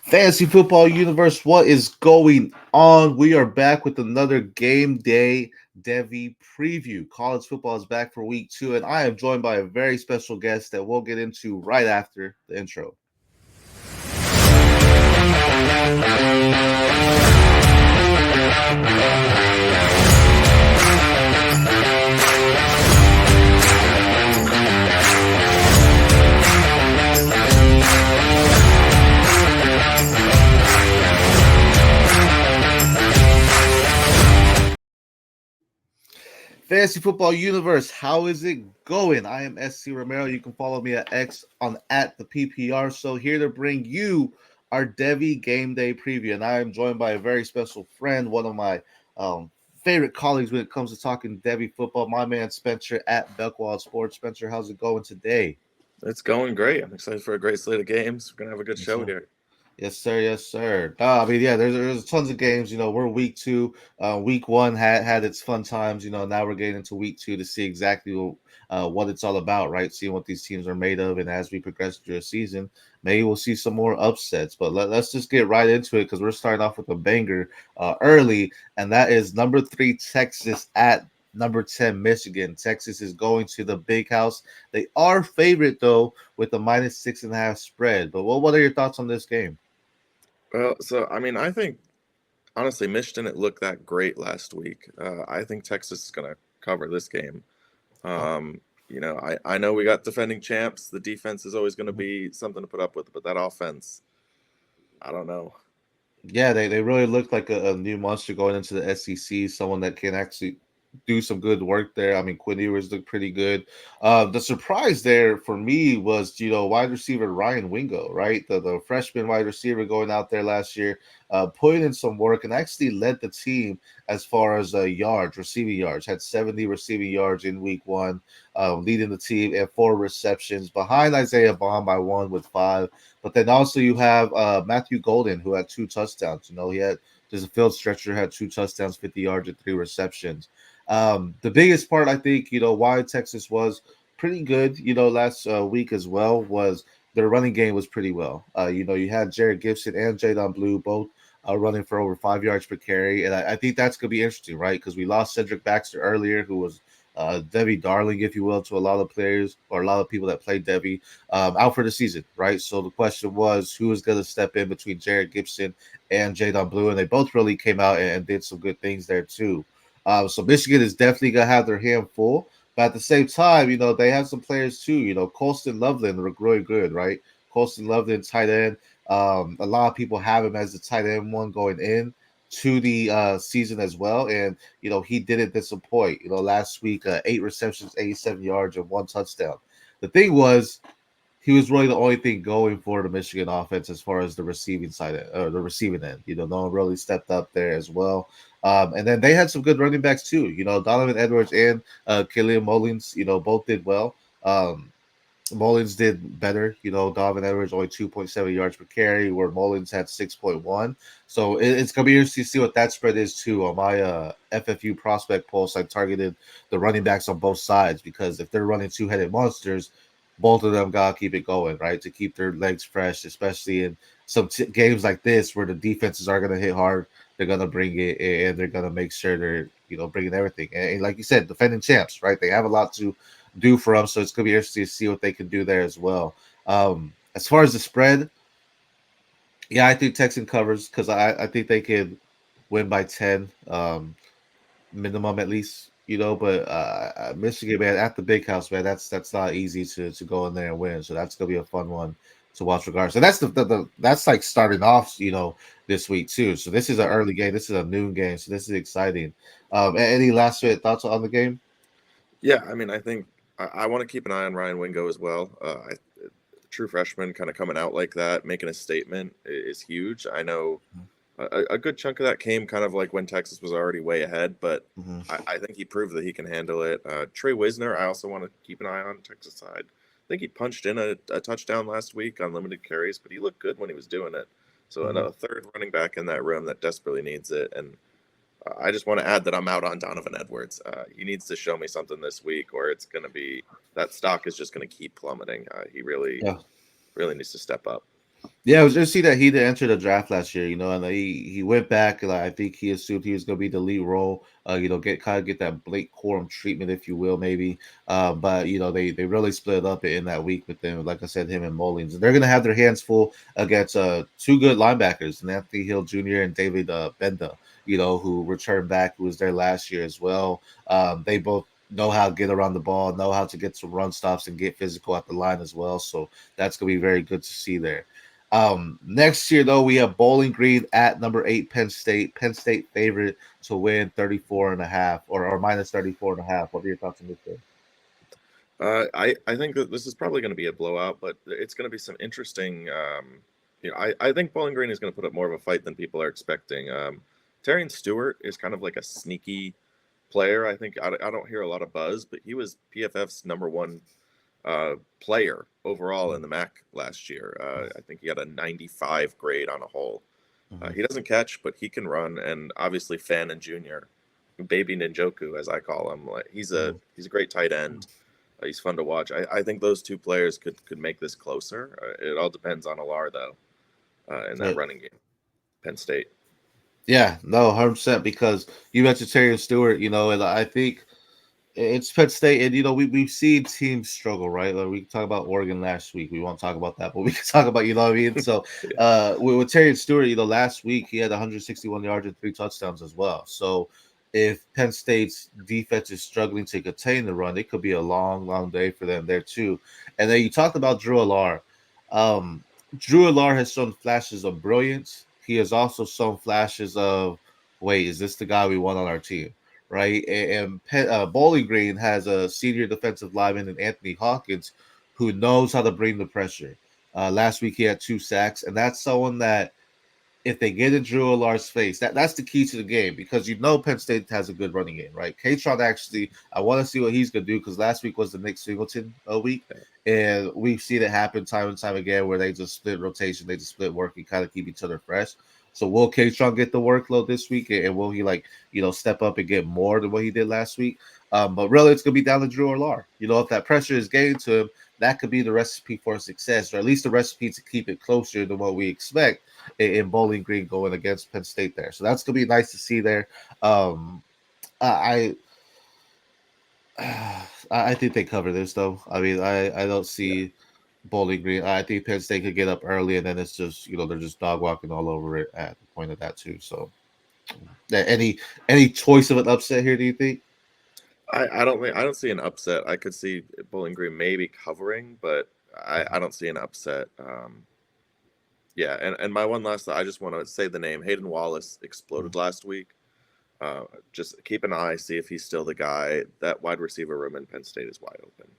Fantasy Football Universe, what is going on? We are back with another game day DEVY preview. College football is back for week 2, and I am joined by a very special guest that we'll get into right after the intro. Fantasy Football Universe, how is it going? I am SC Romero. You can follow me at X on at the PPR. So here to bring you our DEVY game day preview, and I am joined by a very special friend, one of my favorite colleagues when it comes to talking DEVY football, my man Spencer at Buckwild Sports. Spencer, how's it going today? It's going great. I'm excited for a great slate of games. We're gonna have a good Yes, show sir. here. Yes, sir. Yes, sir. I mean, yeah, there's tons of games. We're week 2. Week 1 had its fun times. Now we're getting into week 2 to see exactly what it's all about, right? Seeing what these teams are made of, and as we progress through the season, maybe we'll see some more upsets. But let's just get right into it because we're starting off with a banger early, and that is number 3 Texas at number 10 Michigan. Texas is going to the Big House. They are favorite though with the -6.5 spread. But what are your thoughts on this game? Well, I think honestly, Mich didn't look that great last week. I think Texas is gonna cover this game. Oh, I know we got defending champs. The defense is always gonna mhm. be something to put up with, but that offense, I don't know. Yeah, they really look like a new monster going into the SEC. Someone that can actually do some good work there. I mean, Quinn Ewers looked pretty good. The surprise there for me was wide receiver Ryan Wingo, right? The freshman wide receiver going out there last year, putting in some work and actually led the team as far as yards, receiving yards. Had 70 receiving yards in week 1, leading the team and 4 receptions behind Isaiah Bond by 1 with 5. But then also you have Matthew Golden, who had 2 touchdowns. He had just a field stretcher, had 2 touchdowns, 50 yards, and 3 receptions. The biggest part, I think, why Texas was pretty good, last week as well, was their running game was pretty well. You had Jared Gibson and Jadon Blue both running for over 5 yards per carry. And I think that's going to be interesting, right? Because we lost Cedric Baxter earlier, who was Debbie Darling, if you will, to a lot of players or a lot of people that played Debbie out for the season, right? So the question was who was going to step in between Jared Gibson and Jadon Blue, and they both really came out and did some good things there too. So Michigan is definitely going to have their hand full, but at the same time, they have some players too. Colston Loveland look really good, right? Colston Loveland, tight end. A lot of people have him as the tight end one going in to the season as well, and he didn't disappoint. Last week, 8 receptions, 87 yards, and 1 touchdown. The thing was, he was really the only thing going for the Michigan offense as far as the receiving side or the receiving end. No one really stepped up there as well. And then they had some good running backs too. Donovan Edwards and Killian Mullins, both did well. Mullins did better. Donovan Edwards only 2.7 yards per carry, where Mullins had 6.1. So it's going to be interesting to see what that spread is too. On my FFU prospect pulse, I targeted the running backs on both sides because if they're running two-headed monsters, both of them got to keep it going, right? To keep their legs fresh, especially in some games like this where the defenses are going to hit hard. They're going to bring it and they're going to make sure they're, bringing everything. And like you said, defending champs, right? They have a lot to do for them. So it's going to be interesting to see what they can do there as well. As far as the spread, yeah, I think Texan covers because I think they could win by 10 minimum at least. But Michigan, man, at the Big House, man, that's not easy to go in there and win. So that's gonna be a fun one to watch, regardless. So that's the that's like starting off, this week too. So this is an early game. This is a noon game. So this is exciting. Any last minute thoughts on the game? Yeah, I think I want to keep an eye on Ryan Wingo as well. True freshman kind of coming out like that, making a statement is huge. I know a good chunk of that came kind of like when Texas was already way ahead, but Mm-hmm. I think he proved that he can handle it. Trey Wisner, I also want to keep an eye on Texas side. I think he punched in a touchdown last week on limited carries, but he looked good when he was doing it. So Mm-hmm. a third running back in that room that desperately needs it. And I just want to add that I'm out on Donovan Edwards. He needs to show me something this week, or it's going to be that stock is just going to keep plummeting. He really, Yeah. really needs to step up. Yeah, I was just see that he didn't enter the draft last year, and he went back and I think he assumed he was going to be the lead role, get that Blake Corum treatment, if you will, maybe. But they really split up in that week with them. Like I said, him and Mullins, and they're going to have their hands full against two good linebackers, Anthony Hill Jr. and David Benda, who returned back, who was there last year as well. They both know how to get around the ball, know how to get some run stops and get physical at the line as well. So that's going to be very good to see there. Next year, though, we have Bowling Green at number 8, Penn State. Penn State favorite to win 34 and a half or minus 34 and a half. What are your thoughts on this game? I think that this is probably going to be a blowout, but it's going to be some interesting. I think Bowling Green is going to put up more of a fight than people are expecting. Terrion Stewart is kind of like a sneaky player. I think I don't hear a lot of buzz, but he was PFF's number one player overall in the MAC last year. I think he had a 95 grade on a whole. Mm-hmm. He doesn't catch, but he can run, and obviously Fan and Junior, Baby Ninjoku as I call him, like he's a great tight end. He's fun to watch. I think those two players could make this closer. It all depends on Alar though, in that Yeah, running game. Penn State. yeah, no, 100%. Because you mentioned Terry Stewart, and I think it's Penn State, and we've seen teams struggle, right? Like we talked about Oregon last week. We won't talk about that, but we can talk about, what I mean. So, Yeah, with Terry Stewart, last week he had 161 yards and 3 touchdowns as well. So, if Penn State's defense is struggling to contain the run, it could be a long, long day for them there too. And then you talked about Drew Alar. Um, Drew Alar has shown flashes of brilliance. He has also shown flashes of, wait, is this the guy we want on our team? Right? And Bowling Green has a senior defensive lineman in Anthony Hawkins who knows how to bring the pressure. Last week he had 2 sacks, and that's someone that if they get in Drew Alar's face, that's the key to the game because Penn State has a good running game, right? Katron actually, I want to see what he's gonna do because last week was the Nick Singleton week, yeah, and we've seen it happen time and time again where they just split rotation, they just split work and kind of keep each other fresh. So will Katron get the workload this week, and will he step up and get more than what he did last week? But really, it's gonna be down to Drew Alar. If that pressure is getting to him, that could be the recipe for success, or at least the recipe to keep it closer than what we expect in Bowling Green going against Penn State there. So that's gonna be nice to see there. Um, I I think they cover this though. I mean, I don't yeah. see Bowling Green. I think Penn State could get up early, and then it's just they're just dog walking all over it at the point of that too. So, any choice of an upset here? Do you think? I don't see an upset. I could see Bowling Green maybe covering, but I don't see an upset. Yeah, and my one last thought, I just want to say the name Hayden Wallace exploded last week. Just keep an eye, see if he's still the guy. That wide receiver room in Penn State is wide open.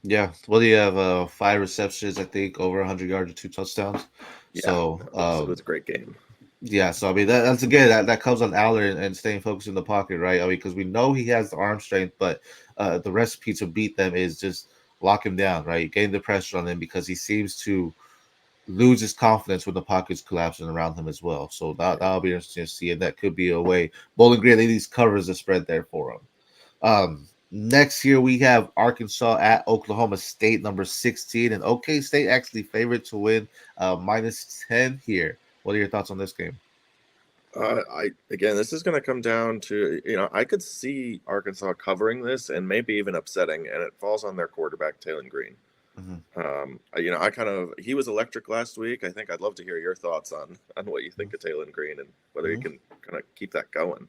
Yeah. Well, do you have 5 receptions? I think over 100 yards and 2 touchdowns. Yeah, So, it was a great game. yeah, so I mean that's again that comes on Aller and staying focused in the pocket, right? I mean, because we know he has the arm strength, but the recipe to beat them is just lock him down, right? Getting the pressure on him because he seems to lose his confidence when the pocket's collapsing around him as well. So that'll be interesting to see, and that could be a way Bowling Green at least covers the spread there for him. Next year we have Arkansas at Oklahoma State, number 16, and OK State actually favored to win minus 10 here. What are your thoughts on this game? I again, this is going to come down to I could see Arkansas covering this and maybe even upsetting, and it falls on their quarterback Taylor Green. Mm-hmm. I kind of he was electric last week. I think I'd love to hear your thoughts on what you think of Taylor Green and whether he Mm-hmm. can kind of keep that going.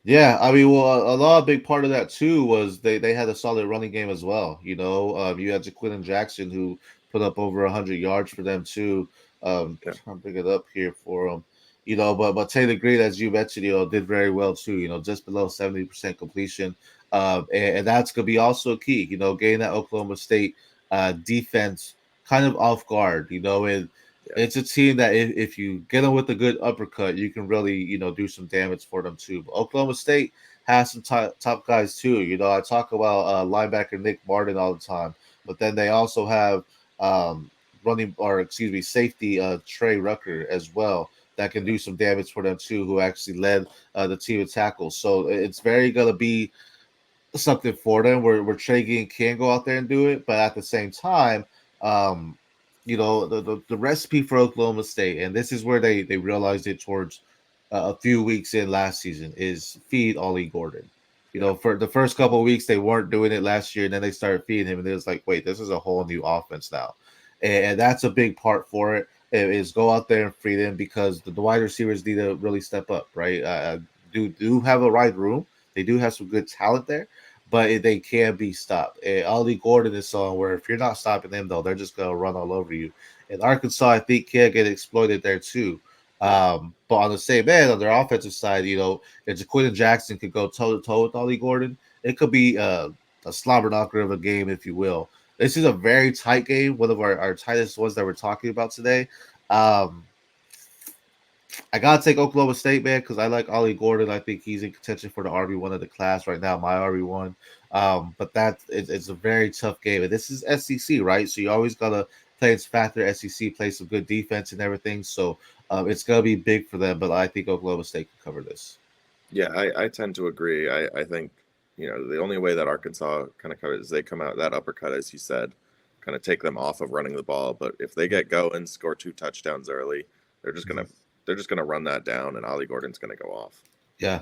Yeah, I mean, well, a lot of big part of that too was they had a solid running game as well. You had Jaquilin Jackson who put up over 100 yards for them too. Yeah, Trying to bring it up here for them. But Taylor Green, as you mentioned, did very well too. Just below 70% completion. And that's gonna be also key. Getting that Oklahoma State defense kind of off guard. And yeah, it's a team that if you get them with a good uppercut, you can really, do some damage for them too. But Oklahoma State has some top guys too. I talk about linebacker Nick Martin all the time, but then they also have um, safety Trey Rucker as well that can do some damage for them too, who actually led the team in tackles. So it's very gonna be something for them where Trey Ginn can go out there and do it, but at the same time, um, the recipe for Oklahoma State, and this is where they realized it towards a few weeks in last season, is feed Ollie Gordon. Yeah. For the first couple of weeks they weren't doing it last year, and then they started feeding him, and it was like, wait, this is a whole new offense now, and that's a big part for it. Is go out there and feed him because the wide receivers need to really step up, right? Do have a wide room. They do have some good talent there, but they can be stopped. And Ollie Gordon is someone where if you're not stopping them, though, they're just going to run all over you. And Arkansas, I think, can get exploited there too. Yeah. But on the same end, on their offensive side, if Jaquin Jackson could go toe to toe with Ollie Gordon, it could be a slobber knocker of a game, if you will. This is a very tight game, one of our tightest ones that we're talking about today. Um, I gotta take Oklahoma State, man, because I like Ollie Gordon. I think he's in contention for the RB1 of the class right now, my RB1. But it's a very tough game, and this is SEC, right? So you always gotta play its factor. SEC play some good defense and everything, so it's gonna be big for them. But I think Oklahoma State can cover this. Yeah, I tend to agree. I think, the only way that Arkansas kind of covers is they come out that uppercut, as you said, kind of take them off of running the ball. But if they get going, score 2 touchdowns early, they're just Mhm. gonna they're just gonna run that down, and Ollie Gordon's gonna go off. Yeah,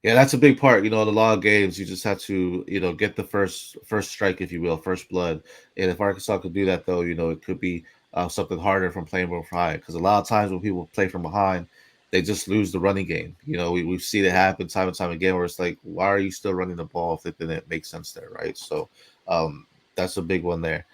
yeah, that's a big part. In a lot of games, you just have to, get the first strike, if you will, first blood. And if Arkansas could do that, though, it could be something harder from playing from behind. Because a lot of times when people play from behind, they just lose the running game. We've seen it happen time and time again, where it's like, why are you still running the ball if it didn't make sense there, right? So um, that's a big one there.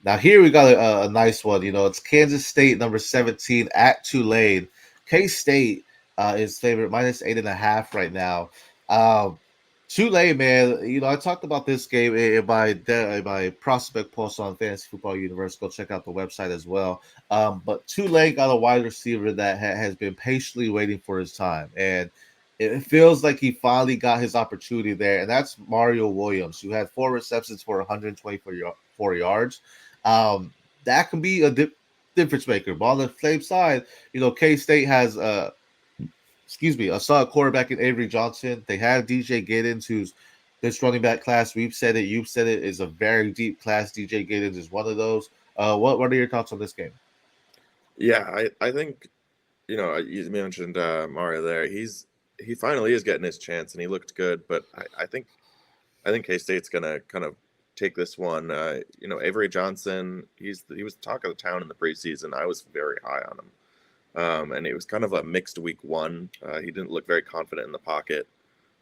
Now here we got a nice one. It's Kansas State number 17 at Tulane. K State is favorite -8.5 right now. Um, Tulane, man. I talked about this game in my prospect post on Fantasy Football Universe. Go check out the website as well. But Tulane got a wide receiver that has been patiently waiting for his time, and it feels like he finally got his opportunity there. And that's Mario Williams, who had 4 receptions for 124 yards. That can be a difference maker. But on the flame side, K State has excuse me, a solid quarterback in Avery Johnson. They have DJ Giddens, who's this running back class. We've said it, you've said it, is a very deep class. DJ Giddens is one of those. What are your thoughts on this game? Yeah, I think, you mentioned Mario there. He finally is getting his chance, and he looked good. But I think K State's gonna kind of take this one. Avery Johnson, he was talk of the town in the preseason. I was very high on him. And it was kind of a mixed week one. He didn't look very confident in the pocket,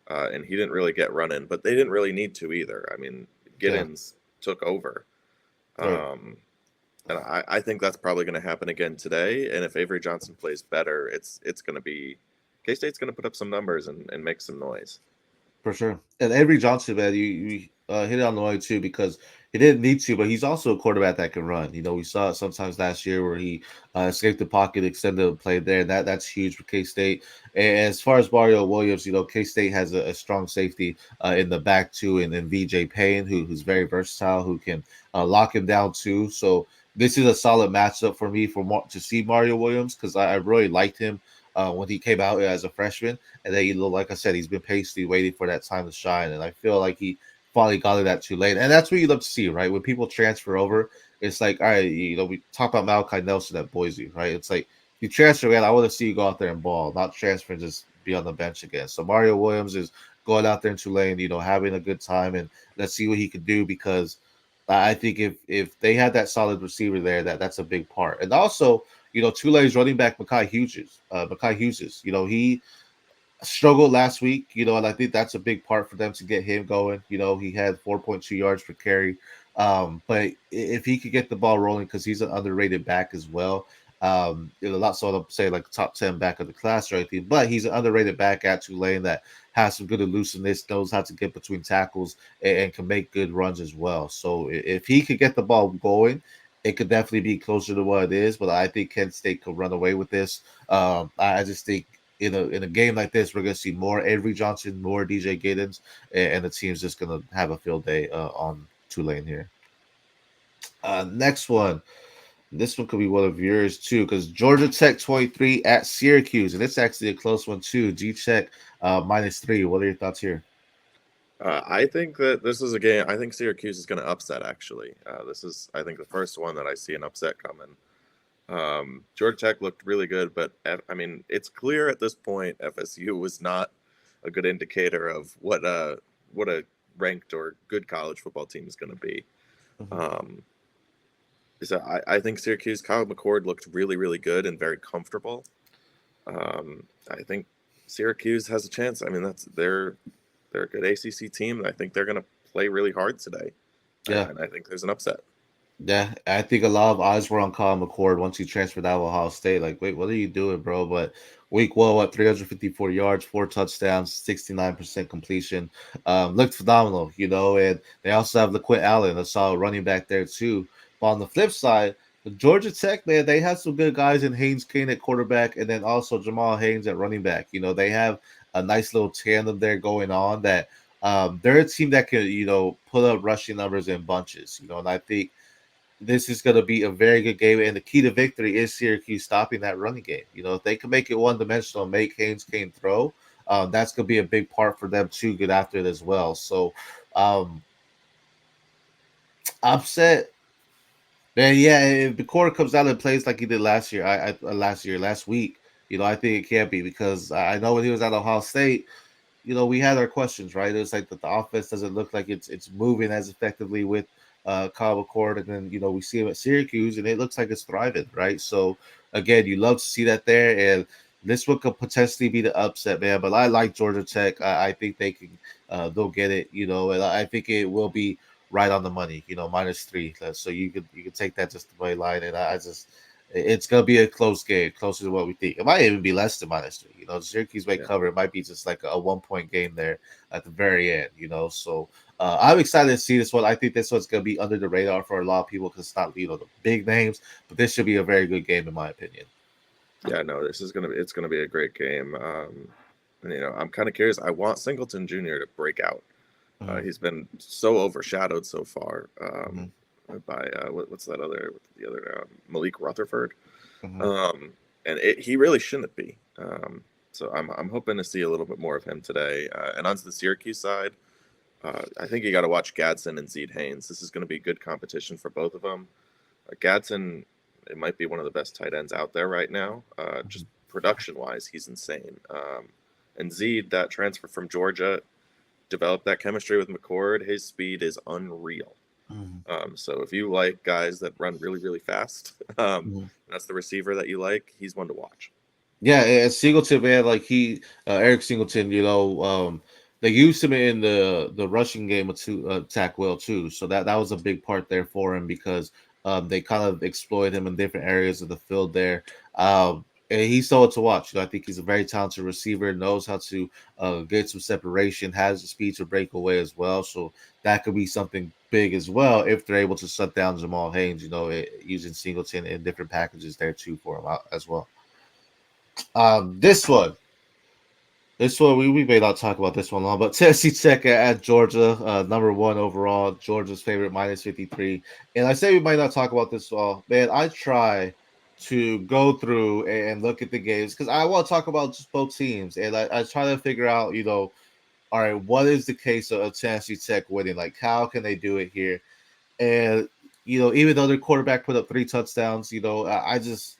and he didn't really get running, but they didn't really need to either. I mean, Yeah, Giddens took over. right. Um, and I think that's probably going to happen again today. And if Avery Johnson plays better, it's going to be K State's going to put up some numbers and make some noise. For sure. And Avery Johnson, man, you hit it on the line too because he didn't need to, but he's also a quarterback that can run. We saw it sometimes last year where he escaped the pocket, extended the play there. That's huge for K State. And as far as Mario Williams, K State has a strong safety in the back too, and VJ Payne, who's very versatile, who can lock him down too. So this is a solid matchup for me to see Mario Williams because I really liked him when he came out as a freshman. And then, like I said, he's been patiently waiting for that time to shine. And I feel like he finally got it at Tulane. And that's what you love to see, right? When people transfer over, it's like, all right, we talk about Malachi Nelson at Boise, right? It's like, you transfer, man, I want to see you go out there and ball, not transfer and just be on the bench again. So Mario Williams is going out there in Tulane, having a good time. And let's see what he can do because I think if they had that solid receiver there, that's a big part. And also, Tulane's running back Makai Hughes, he struggled last week, and I think that's a big part for them to get him going. He had 4.2 yards per carry. But if he could get the ball rolling, because he's an underrated back as well. Not so to say like top 10 back of the class or anything, but he's an underrated back at Tulane that has some good elusiveness, knows how to get between tackles, and can make good runs as well. So if he could get the ball going, it could definitely be closer to what it is. But I think Kent State could run away with this. I just think in a game like this, we're gonna see more Avery Johnson, more DJ Giddens, and the team's just gonna have a field day on Tulane here. Next one. This one could be one of yours too, because Georgia Tech 23 at Syracuse, and it's actually a close one too. G Tech -3. What are your thoughts here? I think that this is a game. I think Syracuse is going to upset. Actually, this is I think the first one that I see an upset coming. Georgia Tech looked really good, but I mean, it's clear at this point FSU was not a good indicator of what a ranked or good college football team is going to be. Mhm. Um, so I think Syracuse Kyle McCord looked really good and very comfortable. I think Syracuse has a chance. I mean, they're a good ACC team, and I think they're going to play really hard today. Yeah. And I think there's an upset. Yeah, I think a lot of eyes were on Colin McCord once he transferred out of Ohio State. Like, wait, what are you doing, bro? But week one, what 354 yards, 4 touchdowns, 69% completion, looked phenomenal, and they also have LaQuint Allen, a solid running back there too. But on the flip side, the Georgia Tech, man, they have some good guys in Haynes King at quarterback, and then also Jamal Haynes at running back. They have a nice little tandem there going on that. They're a team that can, put up rushing numbers in bunches, and I think this is going to be a very good game. And the key to victory is Syracuse stopping that running game. If they can make it one dimensional and make Haynes King throw, that's going to be a big part for them to get after it as well. So, um, upset. Man, yeah, if the core comes out and plays like he did last year, last week, I think it can't be because I know when he was at Ohio State, we had our questions, right? It's like that the offense doesn't look like it's moving as effectively with Kyle McCord, and then we see him at Syracuse, and it looks like it's thriving, right? So again, you love to see that there, and this one could potentially be the upset, man. But I like Georgia Tech. I think they'll get it, and I think it will be right on the money, -3. So you could take that just the way line, and I just it's gonna be a close game, closer to what we think. It might even be less than -3. Syracuse may Yeah. cover. It might be just like a 1 point game there at the very end. So I'm excited to see this one. I think this one's gonna be under the radar for a lot of people because it's not the big names, but this should be a very good game in my opinion. Yeah, no, this is gonna be it's gonna be a great game. And, I'm kind of curious. I want Singleton Jr. to break out. Mm-hmm. He's been so overshadowed so far Mm-hmm. by what's that other the other Malik Rutherford, Mm-hmm. um, and he really shouldn't be. So I'm hoping to see a little bit more of him today. And on the Syracuse side, I think you got to watch Gadsden and Zede Haynes. This is going to be good competition for both of them. Gadsden, it might be one of the best tight ends out there right now. Just production wise, he's insane. And Zede, that transfer from Georgia, developed that chemistry with McCord. His speed is unreal. Mm-hmm. So if you like guys that run really fast, Mm-hmm. that's the receiver that you like. He's one to watch. Yeah, and Singleton, man, like Eric Singleton, they used him in the rushing game with attack well too. So that was a big part there for him because they kind of exploit him in different areas of the field there. And he's someone to watch. I think he's a very talented receiver, knows how to get some separation, has the speed to break away as well. So that could be something big as well if they're able to shut down Jamal Haynes. Using Singleton in different packages there too for him as well. Um, this one, this one, we may not talk about this one long, but Tennessee Tech at Georgia, number one overall, Georgia's favorite -53. And I say we might not talk about this all, man. I try to go through and look at the games because I want to talk about just both teams, and I try to figure out, all right, what is the case of Tennessee Tech winning? Like, how can they do it here? And even though their quarterback put up 3 touchdowns, I just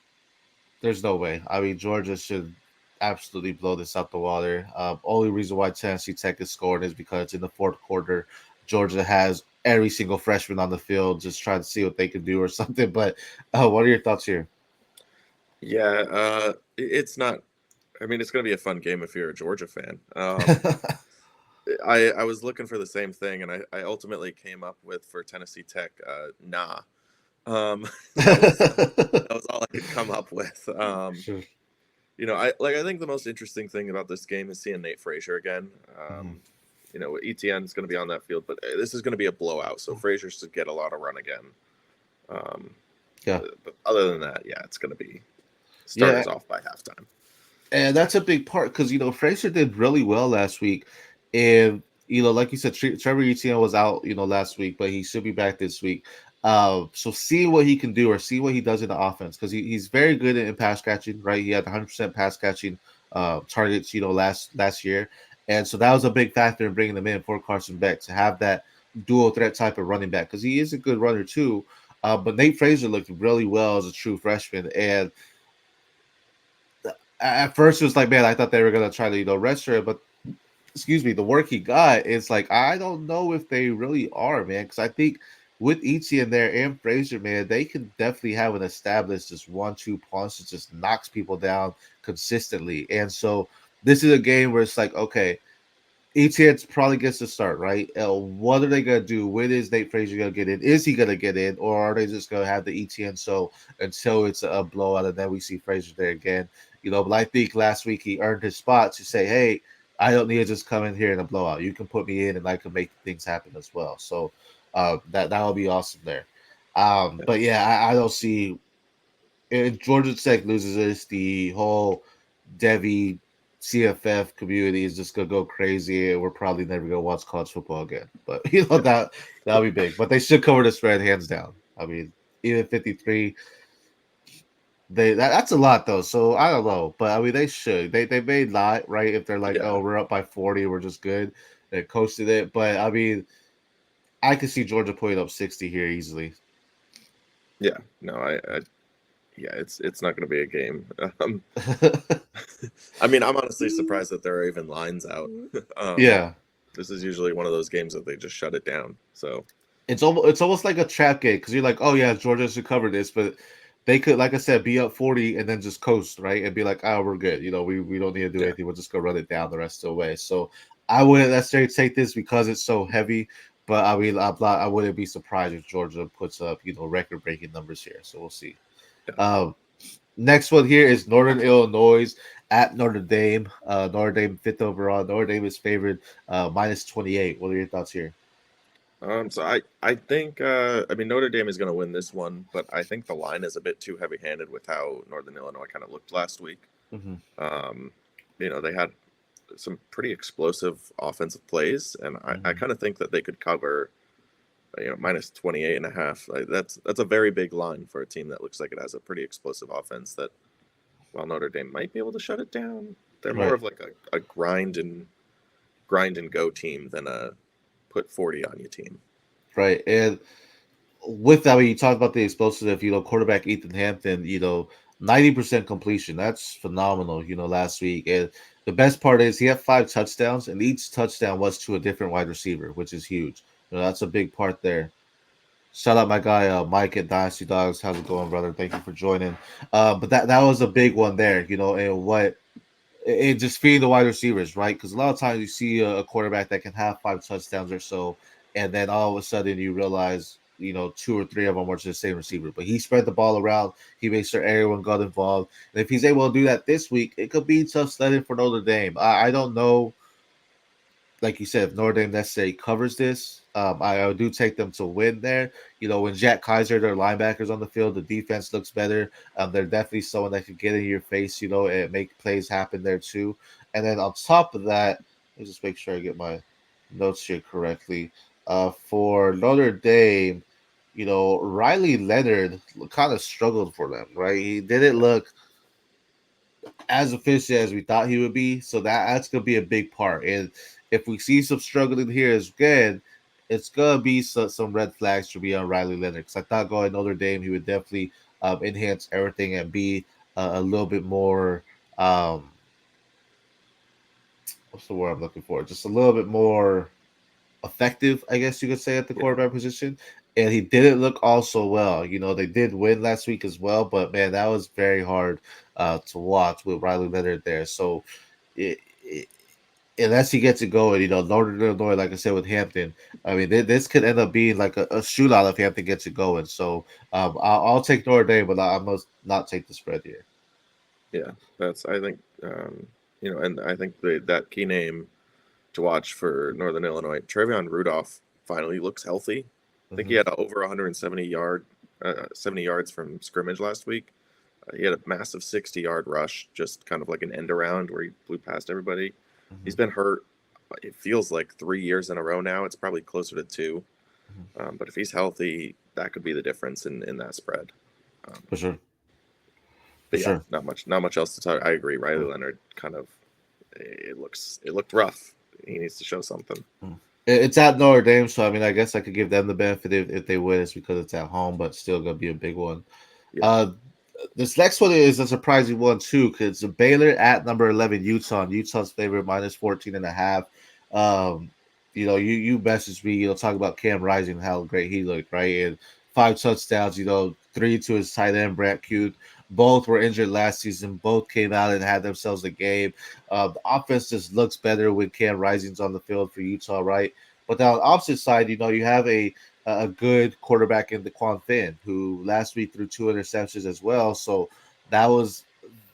there's no way. I mean, Georgia should absolutely blow this out the water. Only reason why Tennessee Tech is scoring is because in the fourth quarter, Georgia has every single freshman on the field just trying to see what they can do or something. But what are your thoughts here? Yeah, it's not. I mean, it's going to be a fun game if you're a Georgia fan. I was looking for the same thing, and I ultimately came up with for Tennessee Tech, nah. Um, that was that was all I could come up with. Sure. I think the most interesting thing about this game is seeing Nate Frazier again. Mhm. ETN is going to be on that field, but this is going to be a blowout. So Frazier should get a lot of run again. Um, Yeah. but other than that, yeah, it's going to be Yeah. starters off by halftime. And that's a big part because Frazier did really well last week, and like you said, Trevor Etienne was out last week, but he should be back this week. So see what he can do or see what he does in the offense because he's very good in pass catching. Right, he had 100% pass catching targets last year, And so that was a big factor in bringing them in for Carson Beck to have that dual threat type of running back because he is a good runner too. But Nate Frazier looked really well as a true freshman, and at first it was like, man, I thought they were gonna try to rest her, but excuse me, the work he got, it's like I don't know if they really are, man, because I think with Etienne there and Frazier, man, they can definitely have an established just 1-2 punch that just knocks people down consistently. And so this is a game where it's like, okay, ETN probably gets to start, right? What are they going to do? When is Nate Frazier going to get in? Is he going to get in? Or are they just going to have the ETN so until it's a blowout and then we see Frazier there again? But I think last week he earned his spot to say, hey, I don't need to just come in here in a blowout. You can put me in and I can make things happen as well. So that will be awesome there. But yeah, I don't see if Georgia Tech loses this, the whole DEVY CFF community is just gonna go crazy, and we're probably never gonna watch college football again. But that'll be big. But they should cover the spread hands down. I mean, even 53, that's a lot though. So I don't know, but I mean they should. They may not, right? If they're like, Yeah, oh, we're up by 40, we're just good. They coasted it, but I mean, I could see Georgia putting up 60 here easily. yeah. No, yeah, it's not going to be a game. I mean, I'm honestly surprised that there are even lines out. um, Yeah, this is usually one of those games that they just shut it down. So it's almost like a trap game because you're like, oh yeah, Georgia should cover this, but they could, like I said, be up 40 and then just coast, right, and be like, oh, we're good. We don't need to do yeah, anything. We'll just go run it down the rest of the way. So I wouldn't necessarily take this because it's so heavy, but I mean, I wouldn't be surprised if Georgia puts up record breaking numbers here. So we'll see. yeah. Um, Next one here is Northern Illinois at Notre Dame. Notre Dame fifth overall. Notre Dame is favored minus 28. What are your thoughts here? So I think I mean Notre Dame is going to win this one, but I think the line is a bit too heavy-handed with how Northern Illinois kind of looked last week. Mm-hmm. Um, they had some pretty explosive offensive plays, and I Mm-hmm. kind of think that they could cover minus 28 and a half. Like, that's a very big line for a team that looks like it has a pretty explosive offense that while Notre Dame might be able to shut it down, they're more Right. of like a grind and go team than a put 40 on you team. Right. And with that, when you talk about the explosive, quarterback Ethan Hampton, 90% completion. That's phenomenal, last week. And the best part is he had 5 touchdowns, and each touchdown was to a different wide receiver, which is huge. That's a big part there. Shout out my guy Mike at Dynasty Dogs. How's it going, brother? Thank you for joining. But that was a big one there, and what it just feeding the wide receivers, right? Because a lot of times you see a quarterback that can have 5 touchdowns or so, and then all of a sudden you realize, 2 or 3 of them are just the same receiver. But he spread the ball around. He made sure everyone got involved. And if he's able to do that this week, it could be tough sledding for Notre Dame. I don't know, like you said, if Notre Dame necessarily covers this, I do take them to win there. When Jack Kaiser, their linebackers on the field, the defense looks better. They're definitely someone that could get in your face, and make plays happen there too. And then on top of that, let me just make sure I get my notes here correctly. For Notre Dame, Riley Leonard kind of struggled for them, right? He didn't look as efficient as we thought he would be. So that's gonna be a big part. And if we see some struggling here as good, it's gonna be some red flags to be on Riley Leonard. Because I thought going Notre Dame, he would definitely enhance everything and be a little bit more. What's the word I'm looking for? Just a little bit more effective, I guess you could say, at the Yeah, quarterback position. And he didn't look also well. They did win last week as well, but man, that was very hard to watch with Riley Leonard there. So it, unless he gets it going, Northern Illinois, like I said with Hampton, I mean, this could end up being like a shootout if Hampton gets it going. So I'll take Notre Dame, but I must not take the spread here. yeah. That's I think and I think that key name to watch for Northern Illinois, Trevion Rudolph finally looks healthy. I think he Mm-hmm, had over 70 yards from scrimmage last week. He had a massive 60-yard rush, just kind of like an end around where he blew past everybody. mm-hmm, He's been hurt. It feels like 3 years in a row now. It's probably closer to two. mm-hmm. But if he's healthy, that could be the difference in that spread. Um, For sure, for but yeah, sure. not much else to talk. I agree. Riley Leonard kind of it looked rough. he needs to show something. Mm. It's at Notre Dame, so I mean, I guess I could give them the benefit if they win. It's because it's at home, but still gonna be a big one. Yeah. Uh, this next one is a surprising one too, because Baylor at number 11 Utah. And Utah's favorite minus 14 and a half. Um, you messaged me, talk about Cam Rising, how great he looked, right? And 5 touchdowns, three to his tight end, Brant Cute. Both were injured last season. Both came out and had themselves a game. The offense just looks better when Cam Rising's on the field for Utah, right? But on the opposite side, you have a good quarterback in Daquan Finn, who last week threw 2 interceptions as well. So that was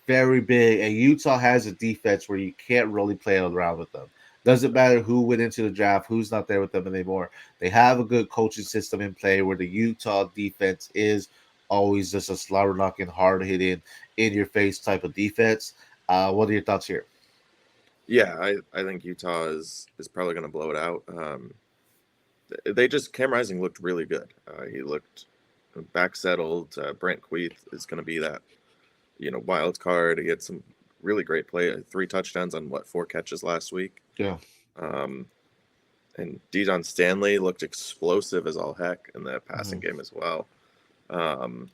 very big. And Utah has a defense where you can't really play around with them. Doesn't matter who went into the draft, who's not there with them anymore. They have a good coaching system in play where the Utah defense is always just a slobber knocking, hard hitting, in your face type of defense. What are your thoughts here? Yeah, I think Utah is probably going to blow it out. They just Cam Rising looked really good. He looked back settled. Brent Queeth is going to be that wild card. He had some really great play. 3 touchdowns on 4 catches last week. Yeah. Um, and Dejon Stanley looked explosive as all heck in the passing Mm-hmm. game as well. Um,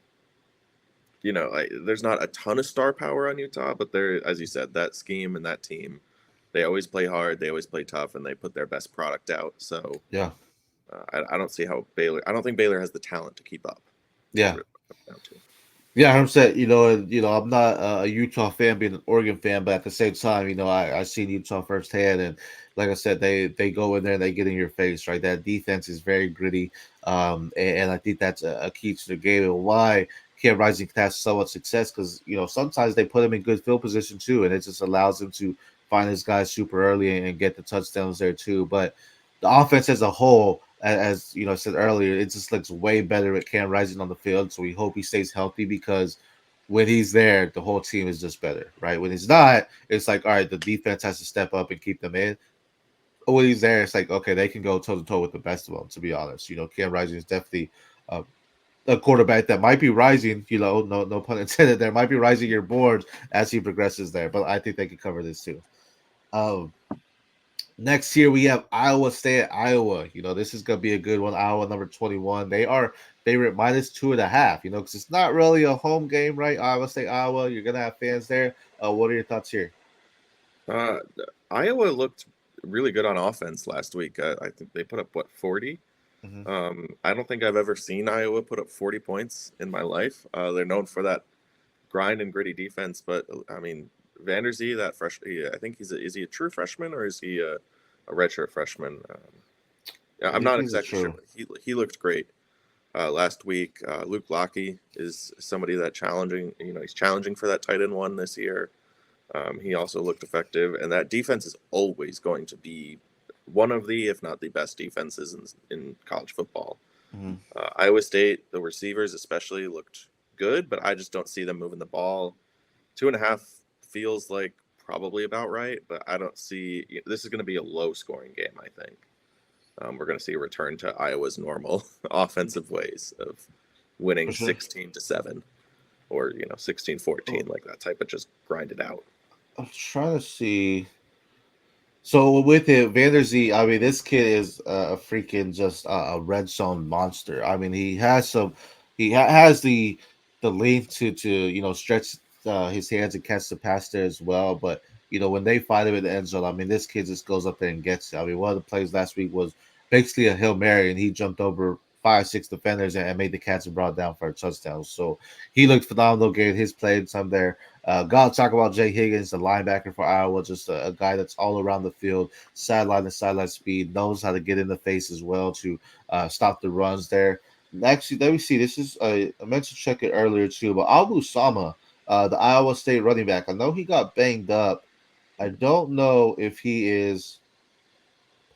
there's not a ton of star power on Utah, but there, as you said, that scheme and that team, they always play hard, they always play tough, and they put their best product out. So Yeah. I don't see how Baylor. I don't think Baylor has the talent to keep up. Is Yeah. really what it comes down to. Yeah, 100%. I'm not a Utah fan, being an Oregon fan, but at the same time, I seen Utah firsthand, and like I said, they go in there and they get in your face, right? That defense is very gritty, and I think that's a key to the game and why Cam Rising has so much success because sometimes they put him in good field position too, and it just allows him to find his guys super early and get the touchdowns there too. But the offense as a whole, as I said earlier, it just looks way better with Cam Rising on the field. So we hope he stays healthy because when he's there, the whole team is just better, right? When he's not, it's like, all right, the defense has to step up and keep them in. When he's there, it's like, okay, they can go toe to toe with the best of them. To be honest, Cam Rising is definitely uh, a quarterback that might be rising. No pun intended. There might be rising your board as he progresses there, but I think they can cover this too. Um, Next year we have Iowa State at Iowa. This is gonna be a good one. Iowa number 21. They are favorite minus 2.5. Because it's not really a home game, right? Iowa State, Iowa. You're gonna have fans there. What are your thoughts here? Uh, Iowa looked really good on offense last week. I think they put up 40. Mm-hmm. I don't think I've ever seen Iowa put up 40 points in my life. They're known for that grind and gritty defense, but I mean, Vanderzee, that fresh, I think is he a true freshman or is he a redshirt freshman? Yeah, I I'm think not he's a exactly sure, true. but he looked great last week. Luke Lockey is somebody that challenging. He's challenging for that tight end one this year. He also looked effective, and that defense is always going to be one of the, if not the best defenses in college football. Mm-hmm. Iowa State, the receivers especially looked good, but I just don't see them moving the ball. 2.5 feels like probably about right, but I don't see this is going to be a low scoring game. I think we're going to see a return to Iowa's normal offensive ways of winning For sure. 16-7 or 16-14, like that type of just grind it out. I'm trying to see. So with it, Vanderzee, I mean, this kid is a freaking just a red zone monster. I mean, he has has the length to stretch his hands and catch the pass there as well. But when they find him in the end zone, I mean, this kid just goes up there and gets it. I mean, one of the plays last week was basically a Hail Mary, and he jumped over 5, 6 defenders and made the catch and brought it down for a touchdown. So he looked phenomenal getting his play time there. Gotta talk about Jay Higgins, the linebacker for Iowa, just a guy that's all around the field, sideline to sideline speed, knows how to get in the face as well to stop the runs there. Actually, let me see. This is I meant to check it earlier too, but Abu Sama, the Iowa State running back, I know he got banged up. I don't know if he is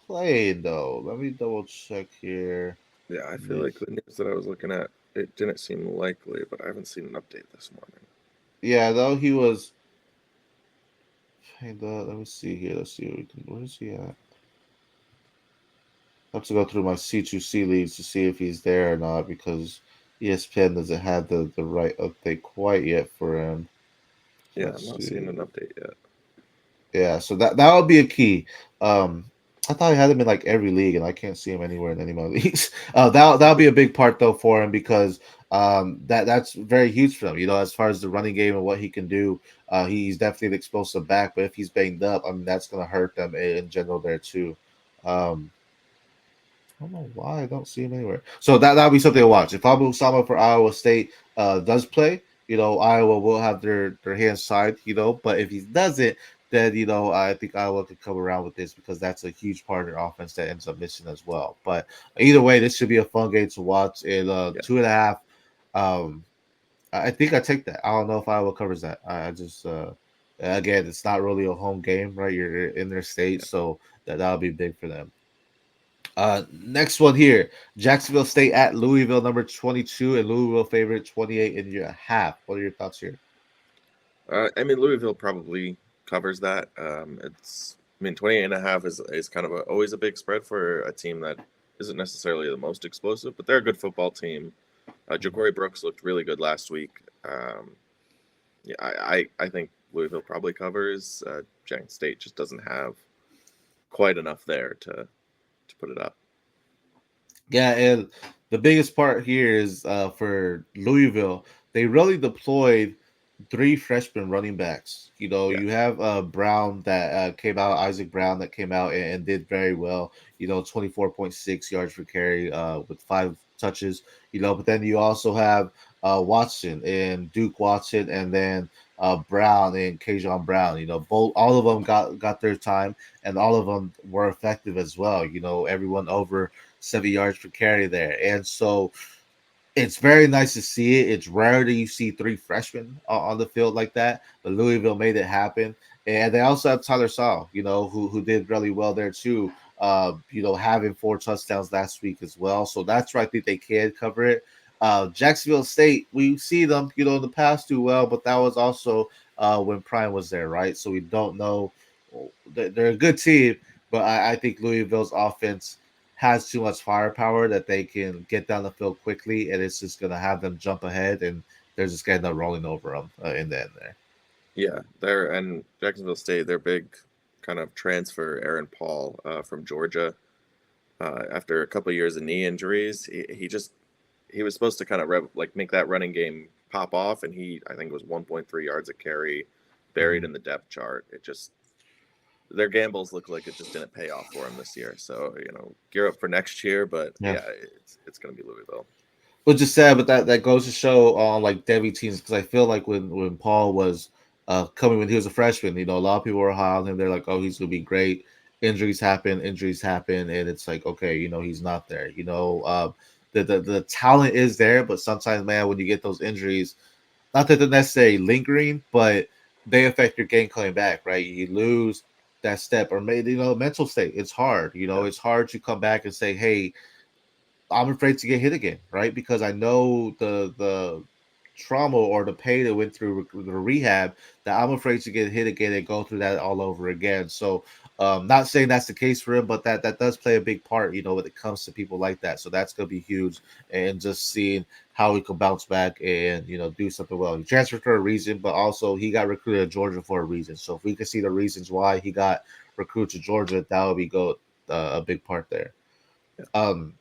playing though. Let me double check here. Yeah, I feel Yes. like the news that I was looking at, it didn't seem likely, but I haven't seen an update this morning. Yeah, though he was banged up. Let me see here. Let's see where is he at? I have to go through my C2C leads to see if he's there or not because ESPN doesn't have the right update quite yet for him. Yeah, Let's I'm not seeing see. an update yet. Yeah, so that would be a key. Um, I thought he had him in like every league, and I can't see him anywhere in any of my leagues. That'll be a big part though for him because that's very huge for him. You know, as far as the running game and what he can do, he's definitely an explosive back. But if he's banged up, I mean that's gonna hurt them in general there too. Um, I don't know why I don't see him anywhere. So that'll be something to watch. If Abu Sama for Iowa State does play, you know, Iowa will have their hands tied, you know. But if he doesn't, then you know I think Iowa could come around with this because that's a huge part of their offense that ends up missing as well. But either way, this should be a fun game to watch. In Yeah, 2.5, um, I think I take that. I don't know if Iowa covers that. I just again, it's not really a home game, right? You're in their state, yeah. so that'll be big for them. Next one here, Jacksonville State at Louisville, number 22, and Louisville favorite 28 and a half. What are your thoughts here? I mean, Louisville probably covers that. I mean, 28 and a half is kind of always a big spread for a team that isn't necessarily the most explosive, but they're a good football team. Ja'Cory Brooks looked really good last week. Yeah, I think Louisville probably covers. Jackson State just doesn't have quite enough there to put it up. Yeah, and the biggest part here is for Louisville, they really deployed three freshman running backs. You know, Yeah, you have Brown that came out, Isaac Brown that came out and did very well. You know, 24.6 yards per carry with 5 touches. You know, but then you also have Watson and Duke Watson, and then Brown and Kajon Brown. You know, both all of them got their time, and all of them were effective as well. You know, everyone over 7 yards per carry there, and so it's very nice to see it. It's rare that you see three freshmen on the field like that, but Louisville made it happen. And they also have Tyler Saw, you know, who did really well there too. You know, having 4 touchdowns last week as well. So that's where I think they can cover it. Jacksonville State, we see them, you know, in the past do well, but that was also when Prime was there, right? So we don't know. They're a good team, but I think Louisville's offense has too much firepower that they can get down the field quickly, and it's just gonna have them jump ahead, and they're just gonna end up rolling over them in the end there. yeah. They're and Jacksonville State, their big kind of transfer, Aaron Paul from Georgia. After a couple of years of knee injuries, he was supposed to kind of like make that running game pop off, and he I think it was 1.3 yards a carry, buried Mhm. in the depth chart. It just their gambles look like it just didn't pay off for him this year. So gear up for next year. But Yeah. yeah, it's going to be Louisville. Which is sad, but that goes to show on like Debbie teams because I feel like when Paul was coming when he was a freshman, you know, a lot of people were high on him. They're like, oh, he's gonna be great. Injuries happen, and it's like, okay, you know, he's not there. You know, the talent is there, but sometimes, man, when you get those injuries, not that they're necessarily lingering, but they affect your game coming back, right? You lose that step, or maybe you know, mental state. It's hard. You know, Yeah, it's hard to come back and say, hey, I'm afraid to get hit again, right? Because I know the trauma or the pain that went through the rehab that I'm afraid to get hit again and go through that all over again. So, not saying that's the case for him, but that does play a big part, you know, when it comes to people like that. So that's gonna be huge, and just seeing how he can bounce back and you know do something well. He transferred for a reason, but also he got recruited to Georgia for a reason. So if we can see the reasons why he got recruited to Georgia, that would be a big part there. yeah, Um,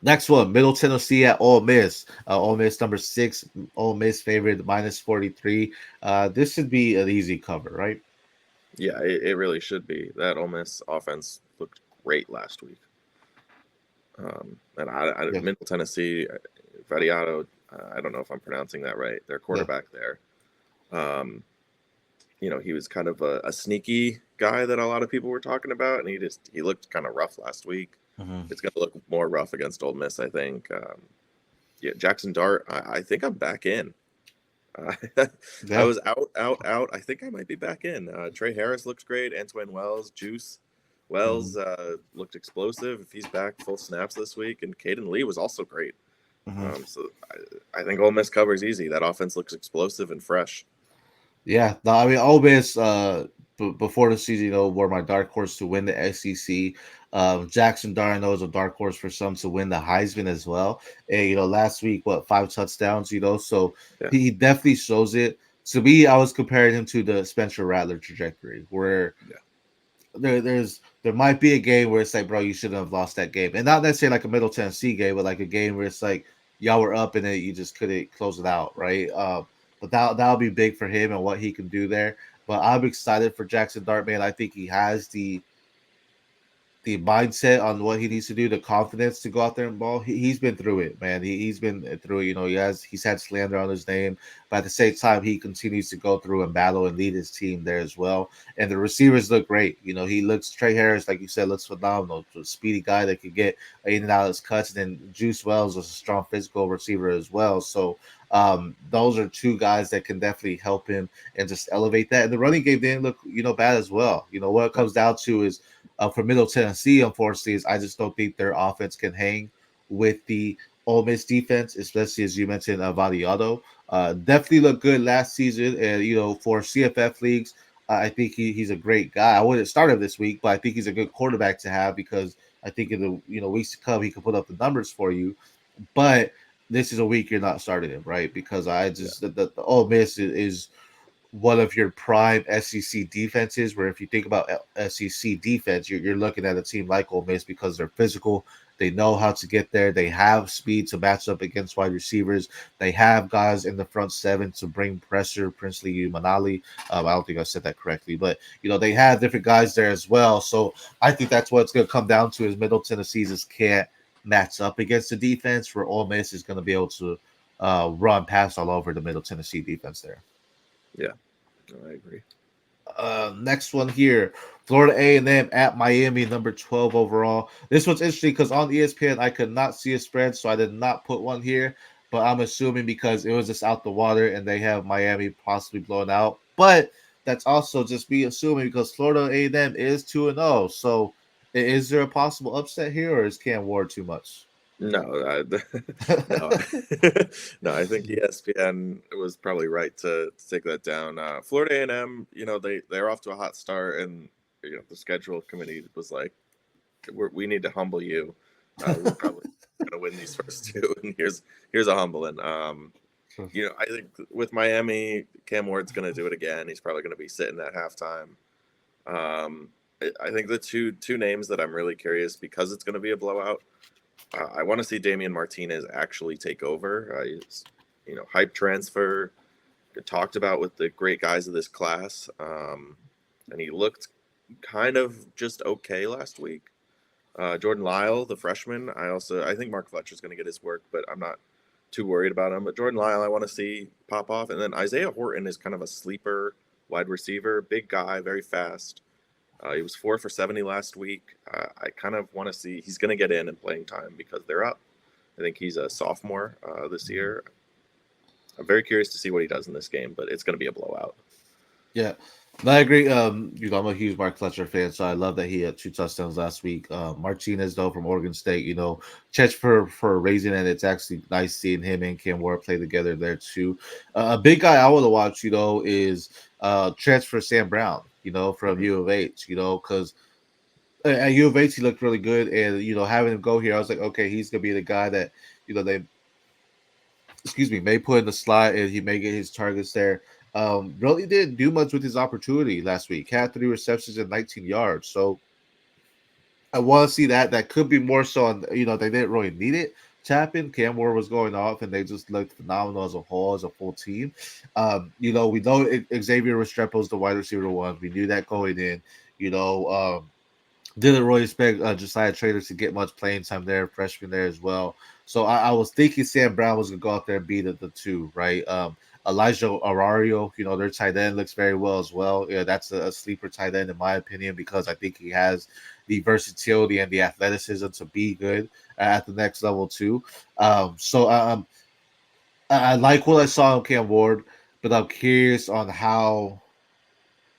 Next one, Middle Tennessee at Ole Miss. Ole Miss number 6. Ole Miss favorite -43. This should be an easy cover, right? yeah. It really should be. That Ole Miss offense looked great last week. And Yeah, Middle Tennessee, Vadiato, I don't know if I'm pronouncing that right. Their yeah. quarterback there. Um, he was kind of a sneaky guy that a lot of people were talking about, and he looked kind of rough last week. Hmm. It's going to look more rough against Ole Miss, I think. Yeah, Jackson Dart, I think I'm back in. I Yeah. was out. I think I might be back in. Trey Harris looks great. Antoine Juice Hmm. Wells looked explosive. If he's back full snaps this week, and Caden Lee was also great. Hmm. So I think Ole Miss covers easy. That offense looks explosive and fresh. Yeah, no, I mean, Ole Miss, before the season, you know, were my dark horse to win the SEC. Jackson Darno is a dark horse for some to win the Heisman as well. And, you know, last week, what, 5 touchdowns, you know, so Yeah, he definitely shows it. To me, I was comparing him to the Spencer Rattler trajectory, where Yeah, there might be a game where it's like, bro, you shouldn't have lost that game, and not necessarily like a Middle Tennessee game, but like a game where it's like y'all were up and it, you just couldn't close it out, right? But that'll be big for him and what he can do there. But I'm excited for Jackson Dart, man. I think he has the mindset on what he needs to do, the confidence to go out there and ball. He's been through it, man. He's been through it. You know, he's had slander on his name, but at the same time, he continues to go through and battle and lead his team there as well. And the receivers look great. You know, he looks Trey Harris, like you said, looks phenomenal. A speedy guy that could get in and out of his cuts. And then Juice Wells is a strong physical receiver as well. So those are two guys that can definitely help him and just elevate that. And the running game didn't look, bad as well. You know, what it comes down to is for Middle Tennessee, unfortunately, is I just don't think their offense can hang with the Ole Miss defense, especially as you mentioned, Vadiado. Definitely looked good last season, and for CFF leagues, I think he's a great guy. I wouldn't start him this week, but I think he's a good quarterback to have because I think in the weeks to come he can put up the numbers for you. But this is a week you're not starting him, right? Because I yeah, just the Ole Miss is one of your prime SEC defenses. Where if you think about SEC defense, you're looking at a team like Ole Miss because they're physical. They know how to get there. They have speed to match up against wide receivers. They have guys in the front seven to bring pressure. Princely Manali. I don't think I said that correctly, but they have different guys there as well. So I think that's what it's going to come down to: is Middle Tennessee's just can't match up against the defense. Where Ole Miss is going to be able to run pass all over the Middle Tennessee defense there. yeah. No, I agree. Next one here, Florida A&M at Miami, number 12 overall. This one's interesting because on ESPN I could not see a spread, so I did not put one here. But I'm assuming because it was just out the water and they have Miami possibly blown out. But that's also just me assuming because Florida A&M is 2-0. So is there a possible upset here, or is Cam Ward too much? No, no, no. I think ESPN was probably right to take that down. Florida A&M, they're off to a hot start, and the schedule committee was like, we need to humble you. We're probably going to win these first two, and here's a humbling. I think with Miami, Cam Ward's going to do it again. He's probably going to be sitting at halftime. I think the two names that I'm really curious because it's going to be a blowout. I want to see Damian Martinez actually take over. He's, hype transfer, talked about with the great guys of this class, and he looked kind of just okay last week. Jordan Lyle, the freshman, I think Mark Fletcher's going to get his work, but I'm not too worried about him. But Jordan Lyle, I want to see pop off, and then Isaiah Horton is kind of a sleeper wide receiver, big guy, very fast. He was 4 for 70 last week. I kind of want to see he's going to get in and playing time because they're up. I think he's a sophomore this year. I'm very curious to see what he does in this game, but it's going to be a blowout. Yeah, no, I agree. I'm a huge Mark Fletcher fan, so I love that he had 2 touchdowns last week. Martinez, though, from Oregon State, checks for raising, and it's actually nice seeing him and Cam Ward play together there too. A big guy I want to watch, is transfer Sam Brown, from Mm-hmm. U of H, because at U of H he looked really good, and having him go here, I was like, okay, he's gonna be the guy that they may put in the slot and he may get his targets there. Really didn't do much with his opportunity last week. Had 3 receptions and 19 yards. So I want to see that. That could be more so on, they didn't really need it to happen. Cam Ward was going off and they just looked phenomenal as a whole, as a full team. We know Xavier Restrepo is the wide receiver one. We knew that going in. You know, didn't really expect Josiah Trader to get much playing time there, freshman there as well. So I was thinking Sam Brown was gonna go out there and beat the two, right? Elijah Arario, their tight end looks very well as well. Yeah, that's a sleeper tight end in my opinion because I think he has the versatility and the athleticism to be good at the next level too. I like what I saw in Cam Ward, but I'm curious on how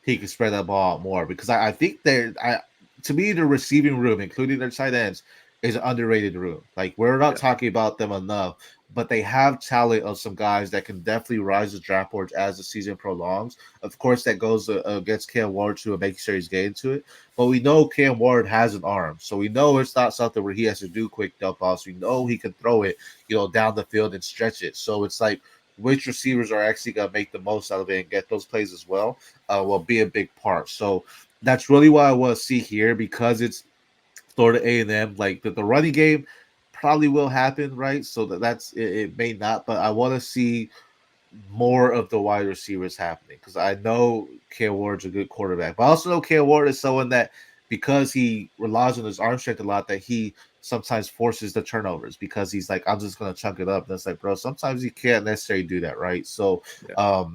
he can spread that ball out more because I think to me the receiving room, including their tight ends, is an underrated room. Like we're not Yeah, talking about them enough, but they have talent of some guys that can definitely rise the draft boards as the season prolongs. Of course, that goes against Cam Ward to make sure he's getting to it. But we know Cam Ward has an arm, so we know it's not something where he has to do quick dump offs. We know he can throw it, down the field and stretch it. So it's like which receivers are actually going to make the most out of it and get those plays as well, will be a big part. So that's really what I want to see here because it's Florida A&M. Like the running game probably will happen, right? So that's it, it may not, but I want to see more of the wide receivers happening because I know Cam Ward's a good quarterback, but I also know Cam Ward is someone that because he relies on his arm strength a lot, that he sometimes forces the turnovers because he's like, I'm just gonna chunk it up. And it's like, bro, sometimes you can't necessarily do that, right? So Yeah.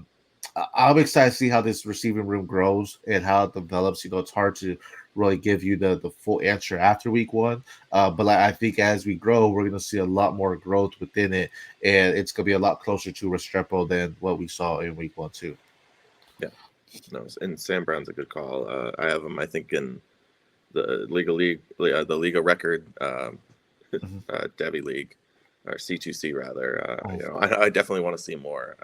I'm excited to see how this receiving room grows and how it develops. You know, it's hard to really give you the full answer after week one. But like, I think as we grow, we're going to see a lot more growth within it, and it's going to be a lot closer to Restrepo than what we saw in week one too. Yeah. No, and Sam Brown's a good call. I have him, I think, in the the Liga record, Mm-hmm. Devi League, or C2C rather. Oh, I definitely want to see more.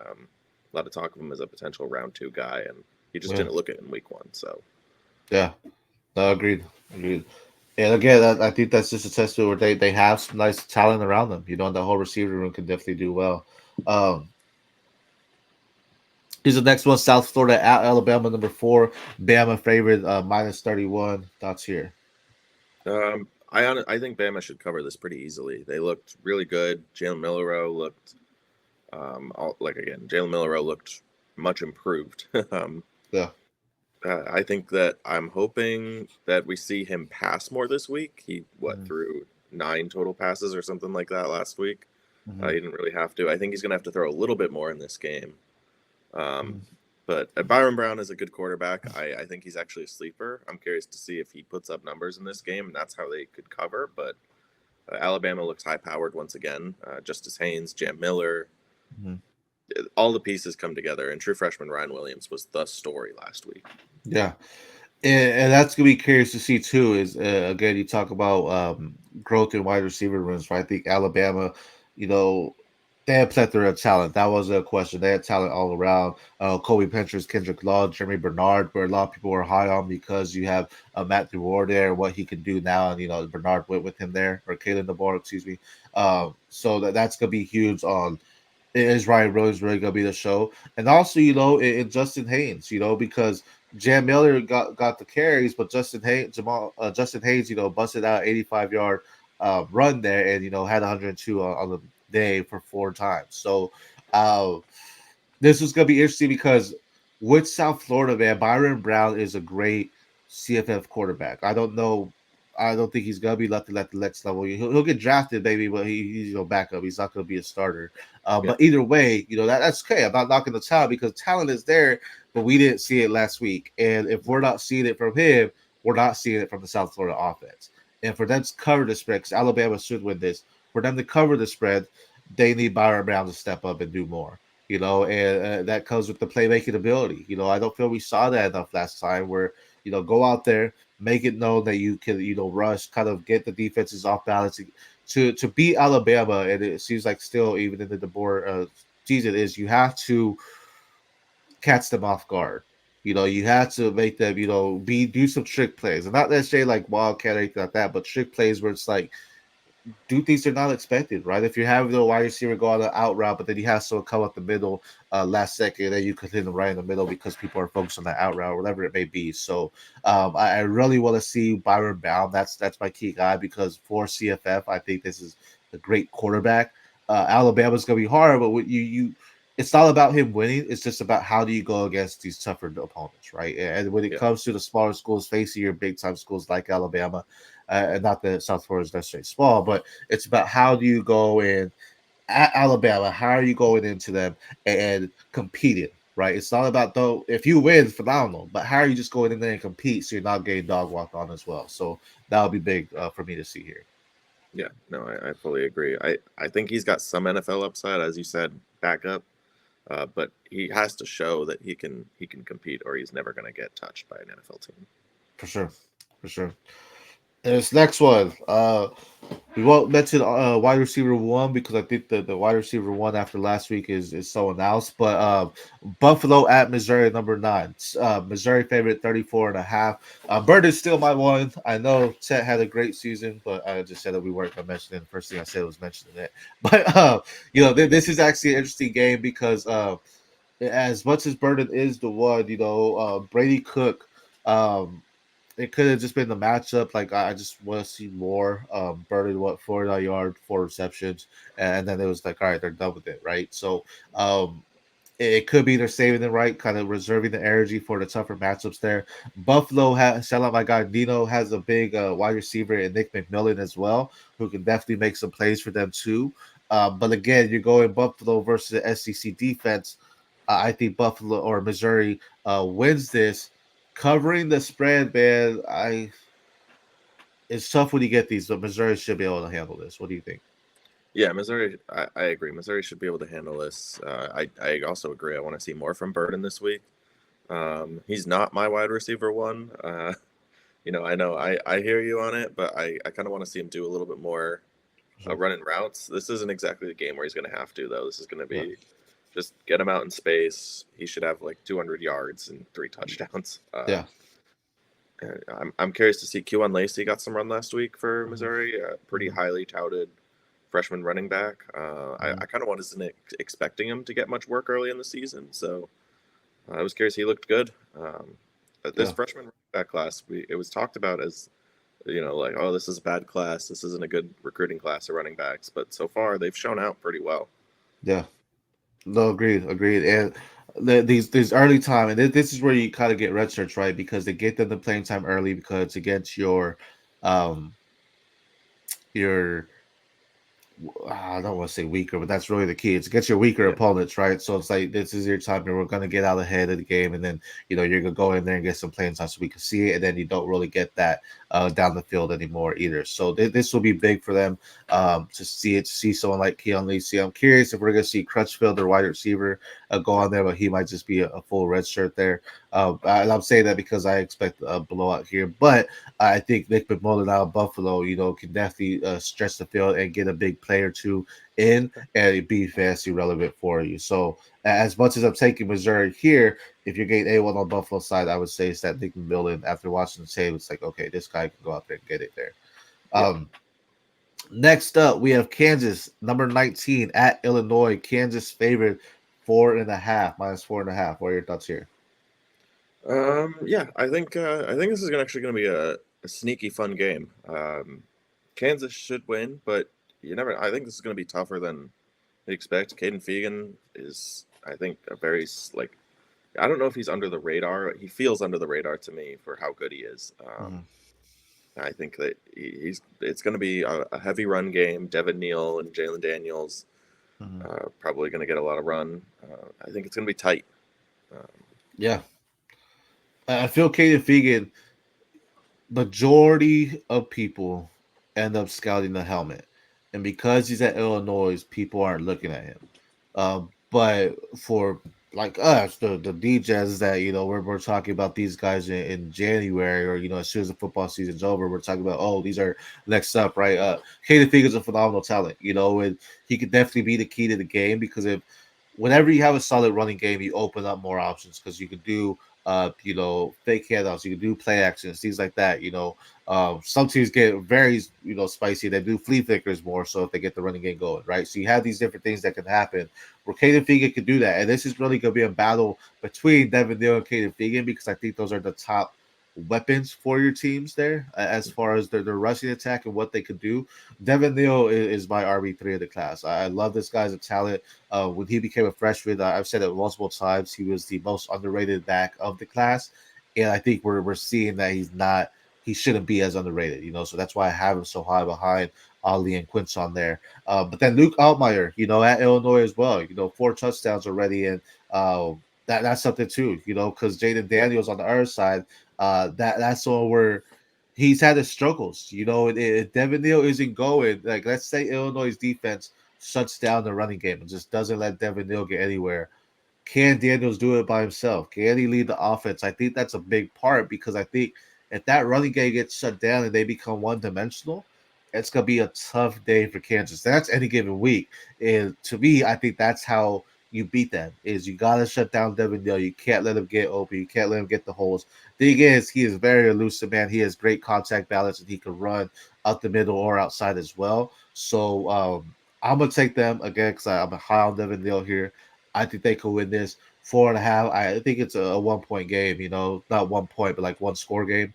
A lot of talk of him as a potential round two guy, and he just yeah, didn't look it in week one. So yeah, no, agreed, agreed. And again, I think that's just a testament where they have some nice talent around them. You know, and the whole receiver room can definitely do well. Um, Here's the next one: South Florida at Alabama, number 4. Bama favorite, -31. Thoughts here? I think Bama should cover this pretty easily. They looked really good. Jalen Milroe looked like again. Jalen Milroe looked much improved. Yeah. I think that I'm hoping that we see him pass more this week. He Mhm, threw 9 total passes or something like that last week. mhm, He didn't really have to. I think he's going to have to throw a little bit more in this game. Um, mhm. but Byron Brown is a good quarterback. I think he's actually a sleeper. I'm curious to see if he puts up numbers in this game, and that's how they could cover. But Alabama looks high powered once again. Justice Haynes, Jam Miller, Mhm. all the pieces come together. And true freshman Ryan Williams was the story last week. Yeah, and that's gonna be curious to see too. Is again, you talk about growth in wide receiver rooms. Right? I think Alabama, you know, they had plethora of talent. That was a question. They had talent all around. Kobe Pinter's, Kendrick Law, Jeremy Bernard, where a lot of people were high on because you have Matt DeWar there, what he can do now, and you know Bernard went with him there, or Kalen DeBoer, excuse me. So that's gonna be huge on is Ryan Rose really gonna be the show? And also, you know, Justin Haynes, you know, because Jam Miller got the carries, but Justin Haynes, you know, busted out 85-yard run there, and you know had 102 on the day for 4 times. So uh, this is gonna be interesting because with South Florida, man, Byron Brown is a great CFF quarterback. I don't know. I don't think he's gonna be left at the next level. He'll get drafted, maybe, but he's backup. He's not gonna be a starter. Yeah, But either way, you know that's okay. I'm not knocking the talent because talent is there, but we didn't see it last week. And if we're not seeing it from him, we're not seeing it from the South Florida offense. And for them to cover the spread, because Alabama should win this, for them to cover the spread, they need Byron Brown to step up and do more. You know, and that comes with the playmaking ability. You know, I don't feel we saw that enough last time. Where you know, go out there, make it known that you can, you know, rush, kind of get the defenses off balance to beat Alabama. And it seems like still, even in the DeBoer season, is you have to catch them off guard. You know, you have to make them, you know, do some trick plays, and not necessarily like wildcat or anything like that, but trick plays where it's like do things they're not expected, right? If you have the wide receiver go on the out route, but then he has to come up the middle last second, then you could hit him right in the middle because people are focused on that out route, whatever it may be. So I really want to see Byron Brown. That's my key guy because for CFF, I think this is a great quarterback. Alabama's gonna be hard, but it's not about him winning. It's just about how do you go against these tougher opponents, right? And when it yeah, comes to the smaller schools facing your big time schools like Alabama, and not that South Florida is necessarily small, but it's about how do you go in at Alabama, how are you going into them and competing, right? It's not about though if you win, phenomenal, but how are you just going in there and compete so you're not getting dog walked on as well. So that would be big for me to see here. yeah. No, I fully agree. I think he's got some NFL upside, as you said, backup. But he has to show that he can compete, or he's never going to get touched by an NFL team. For sure. For sure. This next one, we won't mention wide receiver one because I think the wide receiver one after last week is someone else. But Buffalo at Missouri, number nine. Missouri favorite 34.5. Bird is still my one. I know Chet had a great season, but I just said that we weren't going to mention it. The first thing I said was mentioning it. But this is actually an interesting game because as much as Burden is the one, Brady Cook. Um, it could have just been the matchup. Like I just want to see more. Burden, what, 49 yards, 4 receptions, and then it was like, all right, they're done with it, right? So um, it could be they're saving it right, kind of reserving the energy for the tougher matchups there. Buffalo has, shout out my guy Dino, has a big wide receiver in Nick McMillan as well, who can definitely make some plays for them too. But again, you're going Buffalo versus the SEC defense. I think Buffalo or Missouri wins this. Covering the spread, man, it's tough when you get these, but Missouri should be able to handle this. What do you think? Yeah, Missouri. I agree. Missouri should be able to handle this. I also agree. I want to see more from Burden this week. He's not my wide receiver one. I know I hear you on it, but I kind of want to see him do a little bit more Mhm. running routes. This isn't exactly the game where he's going to have to, though. This is going to Yeah, be just get him out in space. He should have like 200 yards and 3 touchdowns. yeah. I'm curious to see Q1 Lacey got some run last week for Mhm, Missouri. Pretty mhm, highly touted freshman running back. mhm. I kind of wasn't expecting him to get much work early in the season, so I was curious. He looked good. But this Yeah, freshman running back class, it was talked about as like, oh, this is a bad class. This isn't a good recruiting class of running backs. But so far, they've shown out pretty well. yeah. No, agreed, agreed. And these early time, and this is where you kind of get red shirts, right? Because they get them the playing time early because it's against um your I don't want to say weaker, but that's really the key. It's against your weaker Yeah, opponents, right? So it's like this is your time, and we're gonna get out ahead of the game, and then you're gonna go in there and get some playing time so we can see it, and then you don't really get that down the field anymore either. So this will be big for them to see it, to see someone like Keon Lacey. I'm curious if we're gonna see Crutchfield, or wide receiver, go on there, but he might just be a full red shirt there. And I'm saying that because I expect a blowout here, but I think Nick McMullen out of Buffalo, can definitely stretch the field and get a big play or two in and be fantasy relevant for you. So, as much as I'm taking Missouri here, if you're getting A1 on Buffalo side, I would say it's that Nick McMillan, after watching the tape, it's like, okay, this guy can go out there and get it there. yeah. Um, Next up, we have Kansas, number 19 at Illinois. Kansas favored 4.5, minus 4.5. What are your thoughts here? Yeah. I think this is actually going to be a sneaky fun game. Kansas should win, but you never. I think this is going to be tougher than we expect. Caden Fegan is, I think, a very like. I don't know if he's under the radar. He feels under the radar to me for how good he is. Mhm, I think that he's. It's going to be a heavy run game. Devin Neal and Jalen Daniels mhm. probably going to get a lot of run. I think it's going to be tight. Um, Yeah. I feel Caden Fegan, majority of people end up scouting the helmet, and because he's at Illinois, people aren't looking at him. But for like us, the DJs that we're talking about these guys in January, or as soon as the football season's over, we're talking about, oh, these are next up, right? Caden Fegan's a phenomenal talent, and he could definitely be the key to the game because if whenever you have a solid running game, you open up more options because you can do fake handoffs, you can do play actions, things like that. Some teams get very spicy. They do flea flickers more, so if they get the running game going, right? So you have these different things that can happen. Where Caden Fegan can do that, and this is really going to be a battle between Devin Neal and Caden Fegan because I think those are the top weapons for your teams there as far as their rushing attack and what they could do. Devin Neal is my RB3 of the class. I love this guy's a talent. When he became a freshman, I've said it multiple times, he was the most underrated back of the class, and I think we're seeing that he shouldn't be as underrated, so that's why I have him so high behind Ali and Quinson there. But then Luke Altmaier, at Illinois as well, 4 touchdowns already, and that's something too, because Jaden yeah, Daniels on the other side, that's one where he's had his struggles. If Devin Neal isn't going, like let's say Illinois' defense shuts down the running game and just doesn't let Devin Neal get anywhere. Can Daniels do it by himself? Can he lead the offense? I think that's a big part because I think If that running game gets shut down and they become one dimensional, it's gonna be a tough day for Kansas. That's any given week. And to me, I think that's how you beat them. Is you gotta shut down Devin Neal. You can't let him get open. You can't let him get the holes. Thing is, he is very elusive, man. He has great contact balance, and he can run out the middle or outside as well. So I'm gonna take them again because I'm high on Devin Neal here. I think they could win this 4.5. I think it's a 1 point game. You know, not 1 point, but like one score game.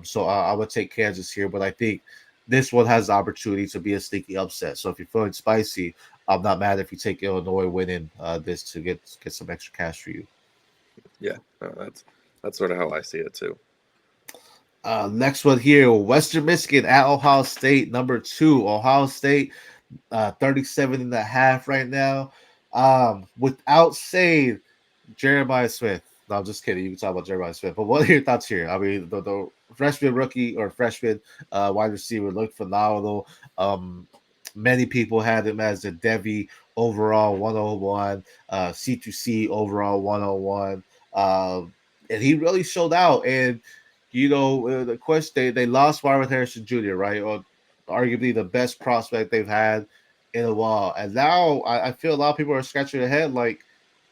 So I would take Kansas here, but I think this one has the opportunity to be a sneaky upset. So if you're feeling spicy, I'm not mad if you take Illinois winning this to get some extra cash for you. Yeah, that's sort of how I see it too. Next one here, Western Michigan at Ohio State, number 2. Ohio State, 37 and a half right now. Without saying Jeremiah Smith. No, I'm just kidding. You can talk about Jeremiah Smith. But what are your thoughts here? I mean, the freshman rookie or freshman wide receiver looked phenomenal. Many people had him as a DEVY overall 101, C2C overall 101. And he really showed out. And, the question, they lost Marvin Harrison Jr., right? Or arguably the best prospect they've had in a while. And now I feel a lot of people are scratching their head like,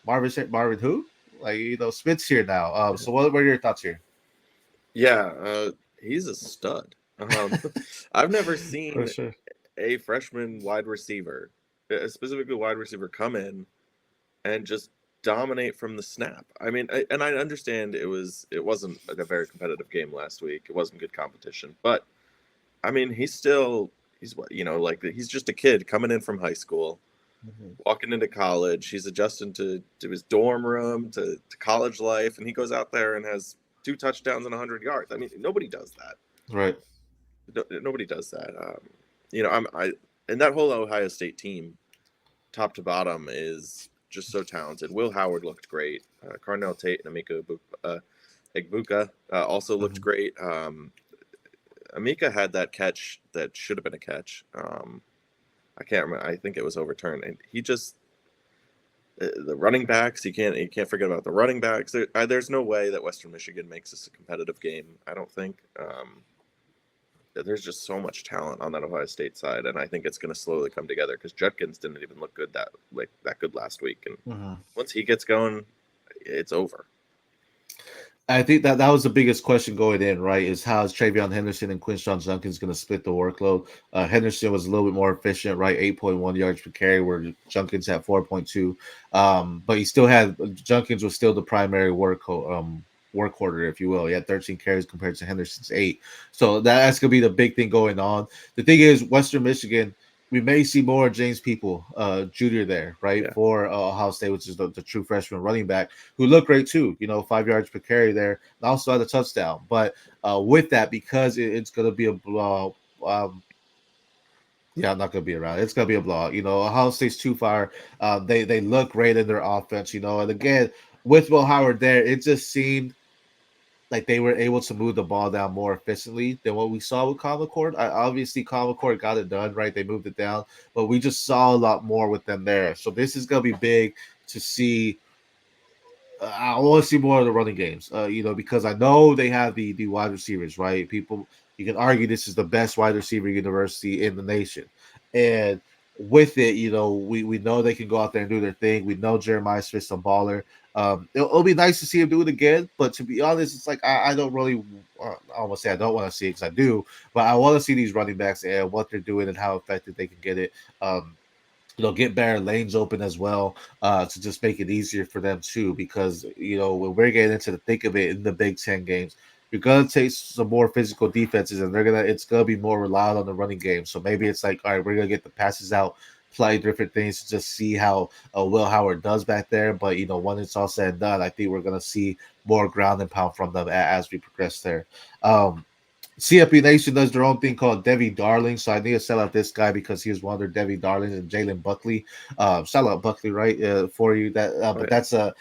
Marvin who? Like, Smith's here now. So what are your thoughts here? Yeah, he's a stud. I've never For seen sure. a freshman wide receiver, specifically wide receiver, come in and just dominate from the snap. I mean, and I understand it wasn't like a very competitive game last week. It wasn't good competition, but I mean, he's what like he's just a kid coming in from high school, Mhm. walking into college. He's adjusting to his dorm room, to college life, and he goes out there and has 2 touchdowns and 100 yards. I mean, nobody does that. Right. Nobody does that. And that whole Ohio State team, top to bottom, is just so talented. Will Howard looked great. Carnell Tate and Egbuka also looked Mhm. great. Amika had that catch that should have been a catch. I can't remember. I think it was overturned, and he just the running backs. You can't forget about the running backs. There's no way that Western Michigan makes this a competitive game. I don't think. There's just so much talent on that Ohio State side, and I think it's going to slowly come together because Judkins didn't even look that good last week, and Mhm. once he gets going, it's over. I think that was the biggest question going in, right? Is how is Travion Henderson and Quinshon Junkins going to split the workload? Henderson was a little bit more efficient, right? 8.1 yards per carry, where Junkins had 4.2. But he still had Junkins was still the primary work order, if you will. He had 13 carries compared to Henderson's 8. So that's going to be the big thing going on. The thing is, Western Michigan, we may see more James People, Jr. there, right, Yeah, for Ohio State, which is the true freshman running back who looked great too. 5 yards per carry there, and also had a touchdown. But with that, because it's going to be a blow. Yeah, I'm not going to be around. It's going to be a blowout. Ohio State's too far. They look great in their offense. And again, with Will Howard there, it just seemed like they were able to move the ball down more efficiently than what we saw with Common Core. Obviously, Common Core got it done, right? They moved it down, but we just saw a lot more with them there. So this is going to be big to see. I want to see more of the running games, because I know they have the wide receivers, right? People, you can argue this is the best wide receiver university in the nation, and with it, we know they can go out there and do their thing. We know Jeremiah Smith's a baller. It'll be nice to see him do it again, but to be honest, it's like I don't really. I almost say I don't want to see it because I do, but I want to see these running backs and what they're doing and how effective they can get it. Get better lanes open as well, to just make it easier for them too. Because when we're getting into the thick of it in the Big Ten games, you're gonna take some more physical defenses, and it's gonna be more reliant on the running game. So maybe it's like, all right, we're gonna get the passes out, play different things to just see how Will Howard does back there. But when it's all said and done, I think we're gonna see more ground and pound from them as we progress there. CFB Nation does their own thing called Devi Darling. So I need to sell out this guy because he was one of their Devi Darlings and Jalen Buckley. Shout out Buckley, right? For you that, oh but yeah, that's a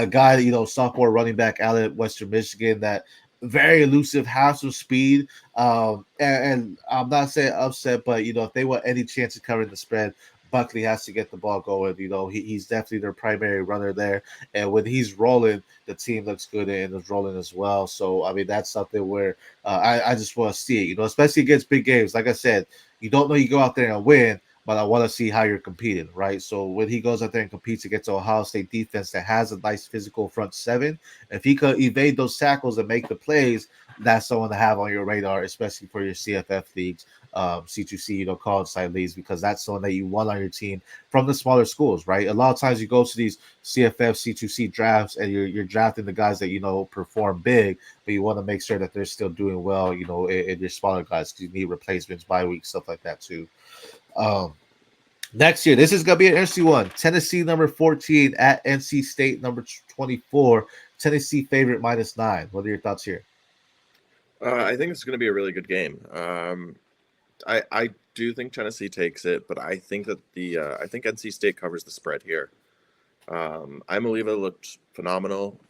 guy, sophomore running back out of Western Michigan that very elusive, has some speed. And I'm not saying upset, but if they want any chance of covering the spread, Buckley has to get the ball going. He's definitely their primary runner there, and when he's rolling, the team looks good and is rolling as well. So I mean, that's something where I just want to see it. Especially against big games. Like I said, you don't know you go out there and win, but I want to see how you're competing, right? So when he goes out there and competes against Ohio State defense that has a nice physical front seven, if he could evade those tackles and make the plays, that's someone to have on your radar, especially for your CFF leagues, C2C, college side leagues, because that's someone that you want on your team from the smaller schools, right? A lot of times you go to these CFF, C2C drafts and you're drafting the guys that perform big, but you want to make sure that they're still doing well, in your smaller guys because you need replacements, bye week, stuff like that too. Um, Next year, this is going to be an interesting one. Tennessee number 14 at NC State number 24. Tennessee favorite -9. What are your thoughts here? I think it's going to be a really good game. I do think Tennessee takes it, but I think that I think NC State covers the spread here. Imaliva looked phenomenal.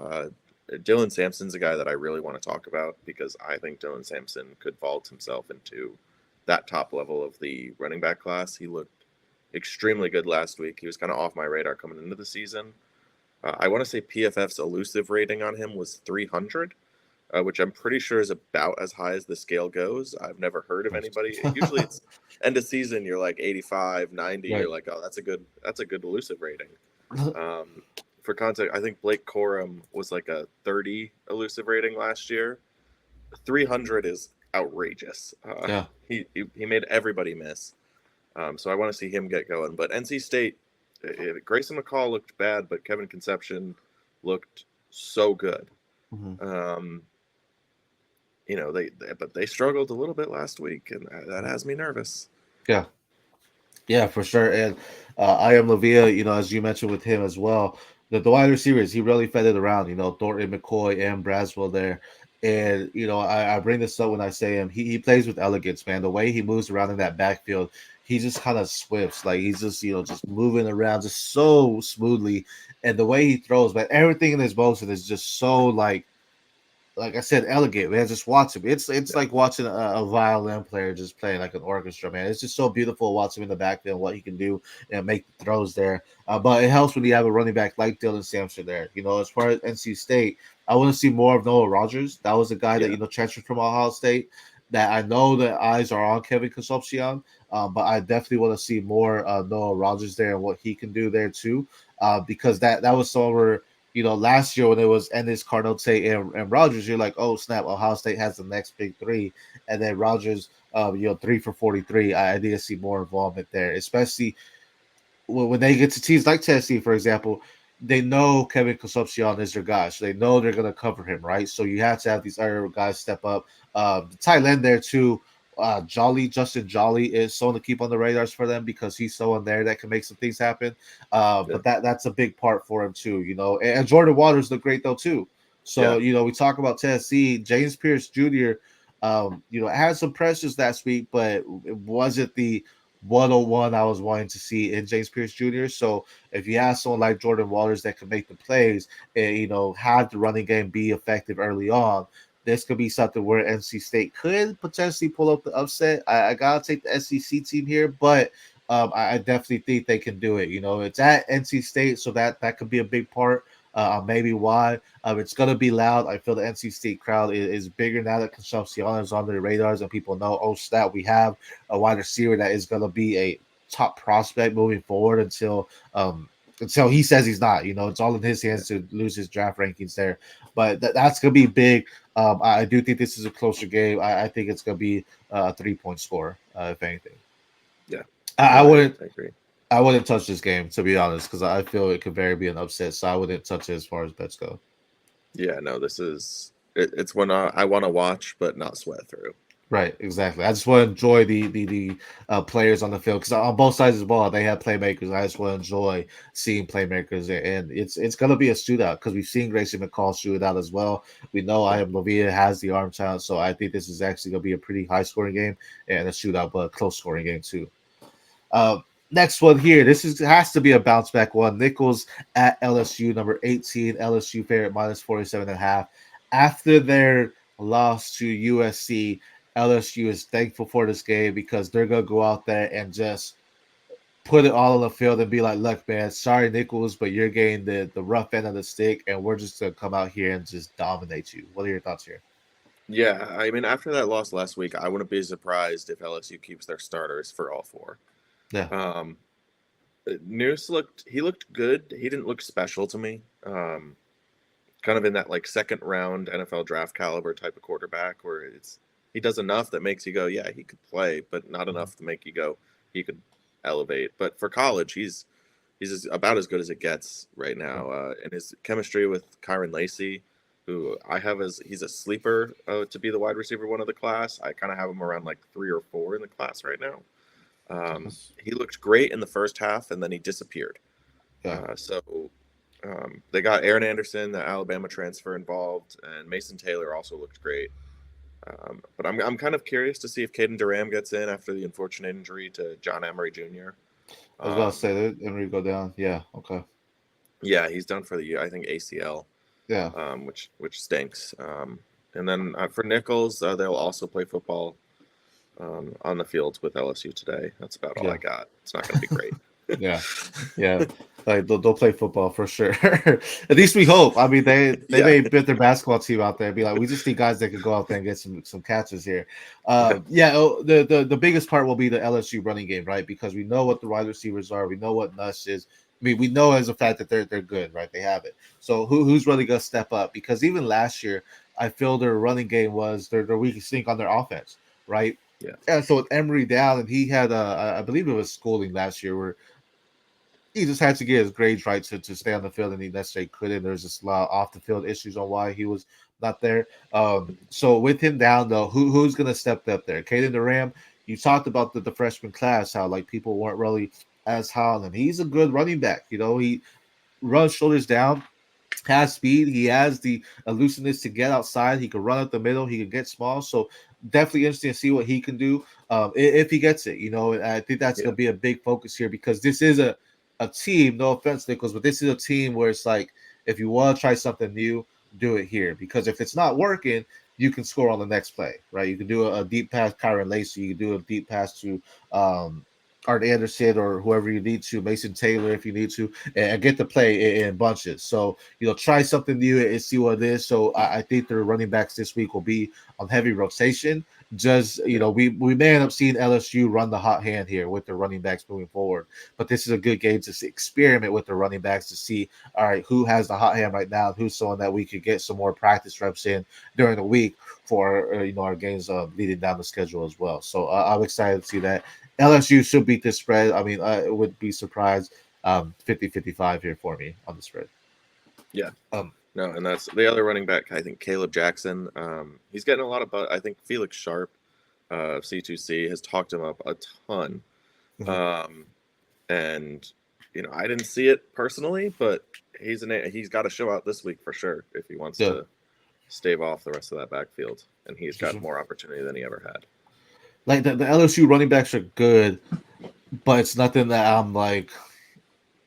Dylan Sampson's a guy that I really want to talk about because I think Dylan Sampson could vault himself into that top level of the running back class. He looked extremely good last week. He was kind of off my radar coming into the season. I want to say PFF's elusive rating on him was 300, which I'm pretty sure is about as high as the scale goes. I've never heard of anybody. Usually it's end of season, you're like 85, 90. Right. You're like, oh, that's a good elusive rating. For context, I think Blake Corum was like a 30 elusive rating last year. 300 is outrageous. Yeah. He made everybody miss. So I want to see him get going. But NC State, Grayson McCall looked bad, but Kevin Conception looked so good. Mm-hmm. They struggled a little bit last week, and that has me nervous. Yeah. Yeah, for sure. And I am Lavia, as you mentioned with him as well. The wide receivers, he really fed it around, Thornton, McCoy, and Braswell there. And, I bring this up when I say him. He plays with elegance, man. The way he moves around in that backfield, he just kind of swifts. Like he's just, just moving around just so smoothly. And the way he throws, man, everything in his motion is just so like I said, elegant, man. Just watch him. It's Yeah. like watching a violin player just playing like an orchestra, man. It's just so beautiful watching him in the backfield, what he can do and make the throws there. But it helps when you have a running back like Dylan Sampson there. As far as NC State, I want to see more of Noah Rogers. That was a guy that Yeah. transferred from Ohio State. That I know the eyes are on Kevin Concepcion, but I definitely want to see more Noah Rogers there and what he can do there too, because that was somewhere last year when it was Ennis, Carnote, and Rogers, you're like, oh snap, Ohio State has the next big three, and then Rogers, 3 for 43. I need to see more involvement there, especially when they get to teams like Tennessee, for example. They know Kevin Concepcion is their guy, so they know they're going to cover him, right? So you have to have these other guys step up. The tight end there too. Justin Jolly is someone to keep on the radars for them because he's someone there that can make some things happen. Yeah. But that's a big part for him too, And Jordan Waters looked great though too. So Yeah. we talk about Tennessee. James Pierce Jr. Had some pressures last week, but it wasn't the 101 I was wanting to see in James Pierce Jr. So if you have someone like Jordan Waters that can make the plays and have the running game be effective early on, this could be something where NC State could potentially pull up the upset. I gotta take the SEC team here, but I definitely think they can do it. It's at NC State, so that could be a big part. Maybe why it's gonna be loud. I feel the NC State crowd is bigger now that Concepcion is on their radars and people know, oh snap, we have a wide receiver that is gonna be a top prospect moving forward until he says he's not. It's all in his hands to lose his draft rankings there. But that's gonna be big. I do think this is a closer game. I think it's gonna be a 3-point score, if anything. Yeah. I No, wouldn't. I agree. I wouldn't touch this game to be honest, because I feel it could very be an upset. So I wouldn't touch it as far as bets go. Yeah. No, this is it's one I want to watch, but not sweat through. Right, exactly. I just want to enjoy the players on the field because on both sides of the ball they have playmakers. I just want to enjoy seeing playmakers, and it's gonna be a shootout because we've seen Grayson McCall shoot it out as well. We know I Yeah. am Lavia has the arm talent, so I think this is actually gonna be a pretty high scoring game and a shootout, but a close scoring game too. Uh, Next one here. This has to be a bounce back one. Nichols at LSU, number 18. LSU favorite -47.5. After their loss to USC, LSU is thankful for this game because they're gonna go out there and just put it all on the field and be like, look, man, sorry, Nichols, but you're getting the rough end of the stick, and we're just gonna come out here and just dominate you. What are your thoughts here? Yeah, I mean, after that loss last week, I wouldn't be surprised if LSU keeps their starters for all four. Yeah, Um, Noose he looked good. He didn't look special to me. Kind of in that like second round NFL draft caliber type of quarterback where he does enough that makes you go, yeah, he could play, but not mhm, enough to make you go, he could elevate. But for college, about as good as it gets right yeah. now. And his chemistry with Kyron Lacey, who I have as he's a sleeper to be the wide receiver one of the class. I kind of have him around like 3 or 4 in the class right now. He looked great in the first half, and then he disappeared. Yeah. They got Aaron Anderson, the Alabama transfer, involved, and Mason Taylor also looked great. But I'm kind of curious to see if Caden Durham gets in after the unfortunate injury to John Emery Jr. I was about to Um, say that Emery go down. Yeah, okay. yeah, he's done for the year. I think ACL, Yeah, which stinks. And then for Nichols, they'll also play football on the fields with LSU today. That's about all I yeah, got. It's not going to be great. yeah, yeah. Like they'll play football for sure. At least we hope. I mean, they Yeah, may build their basketball team out there and be like, we just need guys that can go out there and get some catches here. yeah, Yeah. The biggest part will be the LSU running game, right? Because we know what the wide receivers are. We know what Nuss is. I mean, we know as a fact that they're good, right? They have it. So who's really gonna step up? Because even last year, I feel their running game was their weakest link on their offense, right? yeah, And so with Emery down, and he had I believe it was schooling last year where he just had to get his grades right to stay on the field, and he necessarily couldn't. There's just a lot of off the field issues on why he was not there. So with him down though, who's gonna step up there? Caden Durham. You talked about the freshman class, how like people weren't really as high on him. He's a good running back. You know, he runs shoulders down, has speed. He has the elusiveness to get outside. He can run up the middle. He can get small. So definitely interesting to see what he can do if he gets it. You know, and I think that's yeah, going to be a big focus here because this is a team. No offense, Nichols, but this is a team where it's like if you want to try something new, do it here because if it's not working. You can score on the next play, right? You can do a deep pass, Kyron Lacey. You can do a deep pass to um, Art Anderson or whoever you need to, Mason Taylor if you need to, and get the play in bunches. So try something new and see what it is. So I think their running backs this week will be on heavy rotation. Just yeah, we may end up seeing LSU run the hot hand here with their running backs moving forward. But this is a good game to experiment with the running backs to see, all right, who has the hot hand right now, who's someone that we could get some more practice reps in during the week for our games leading down the schedule as well. So I'm excited to see that. LSU should beat this spread. I mean, I would be surprised 50-55 here for me on the spread. yeah. Um, No, and that's the other running back. I think Caleb Jackson. He's getting a lot of I think Felix Sharp of C2C has talked him up a ton. mhm. Um, and I didn't see it personally, but he's got to show out this week for sure if he wants Yeah, to stave off the rest of that backfield. And he's for got sure. more opportunity than he ever had. Like the LSU running backs are good, but it's nothing that I'm like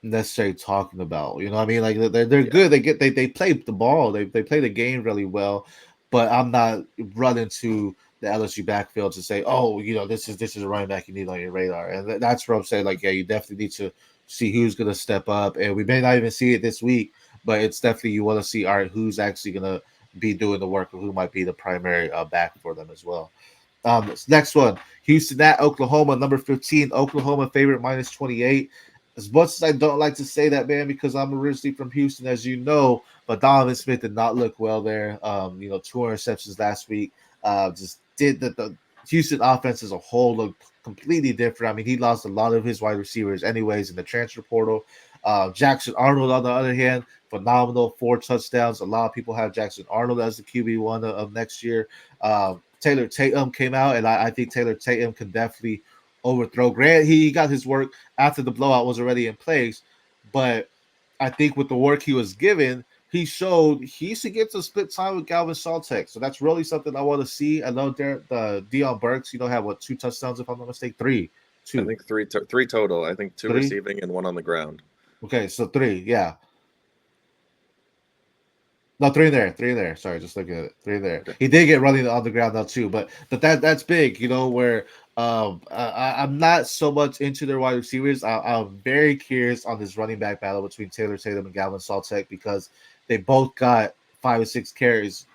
necessarily talking about. You know what I mean? Like they're Yeah, good. They play the ball. They play the game really well, but I'm not running to the LSU backfield to say, oh, this is a running back you need on your radar, and that's where I'm saying like, yeah, you definitely need to see who's going to step up, and we may not even see it this week, but it's definitely you want to see, all right, who's actually going to be doing the work, or who might be the primary back for them as well. This next one, Houston at Oklahoma, number 15. Oklahoma favorite -28. As much as I don't like to say that, man, because I'm originally from Houston, as you know, but Donovan Smith did not look well there. 2 interceptions last week. Just did the Houston offense as a whole look completely different. I mean, he lost a lot of his wide receivers, anyways, in the transfer portal. Jackson Arnold, on the other hand, phenomenal, 4 touchdowns. A lot of people have Jackson Arnold as the QB1 of next year. Taylor Tatum came out, and I think Taylor Tatum can definitely overthrow. Grant, he got his work after the blowout was already in place, but I think with the work he was given, he showed he should get to split time with Galvin Saltek. So that's really something I want to see. I know the Dion Burks, had 2 touchdowns if I'm not mistaken, three, I two, think three total. I think two three. receiving and one on the ground. Okay, so three, yeah. No, three in there, three in there. Sorry, just looking at it, three in there. Okay. He did get running on the ground now too, but that's big, where I'm not so much into their wide receivers. I'm very curious on this running back battle between Taylor Tatum and Gavin Sawchuk because they both got 5 or 6 carries.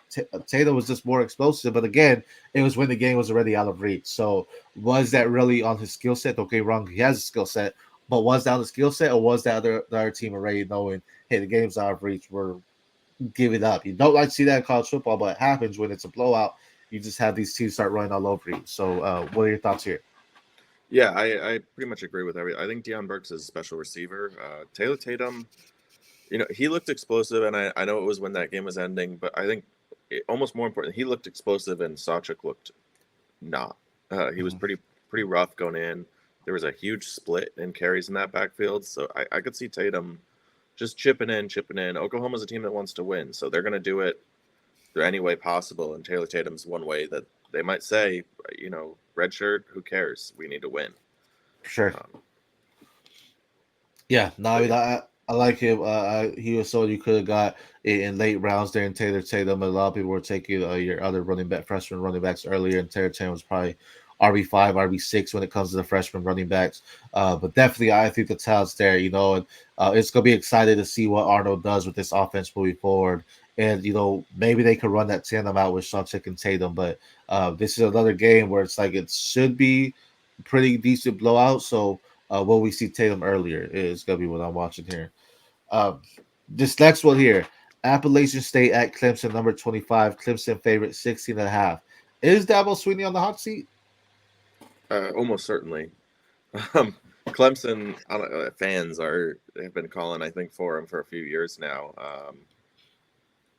Tatum was just more explosive, but again, it was when the game was already out of reach. So was that really on his skill set? Okay, wrong. He has a skill set, but was that on the skill set, or was that the other team already knowing, hey, the game's out of reach? We're giving up. You don't like to see that in college football, but it happens when it's a blowout. You just have these teams start running all over you. So, what are your thoughts here? Yeah, I pretty much agree with everything. I think Deion Burks is a special receiver. Taylor Tatum, he looked explosive, and I know it was when that game was ending, but I think almost more important, he looked explosive, and Sawchuk looked not. He was Mhm. pretty rough going in. There was a huge split in carries in that backfield, so I could see Tatum just chipping in, chipping in. Oklahoma's a team that wants to win, so they're going to do it through any way possible. And Taylor Tatum's one way that they might say, red shirt, who cares? We need to win. For sure. Um, Yeah, no, I but mean, yeah, I like him. He was someone you could have got in late rounds there in Taylor Tatum. A lot of people were taking your other running back, freshman running backs earlier, and Taylor Tatum was probably RB5, RB6 when it comes to the freshman running backs. But definitely, I think the talent's there, and it's gonna be excited to see what Arnold does with this offense moving forward. And maybe they could run that tandem out with Sawchuk and Tatum. But this is another game where it's like it should be pretty decent blowout. So what we see Tatum earlier is gonna be what I'm watching here. Um, this next one here, Appalachian State at Clemson, number 25. Clemson favorite 16 and a half. Is Dabo Sweeney on the hot seat? almost certainly. Um, Clemson fans have been calling, I think, for him for a few years now.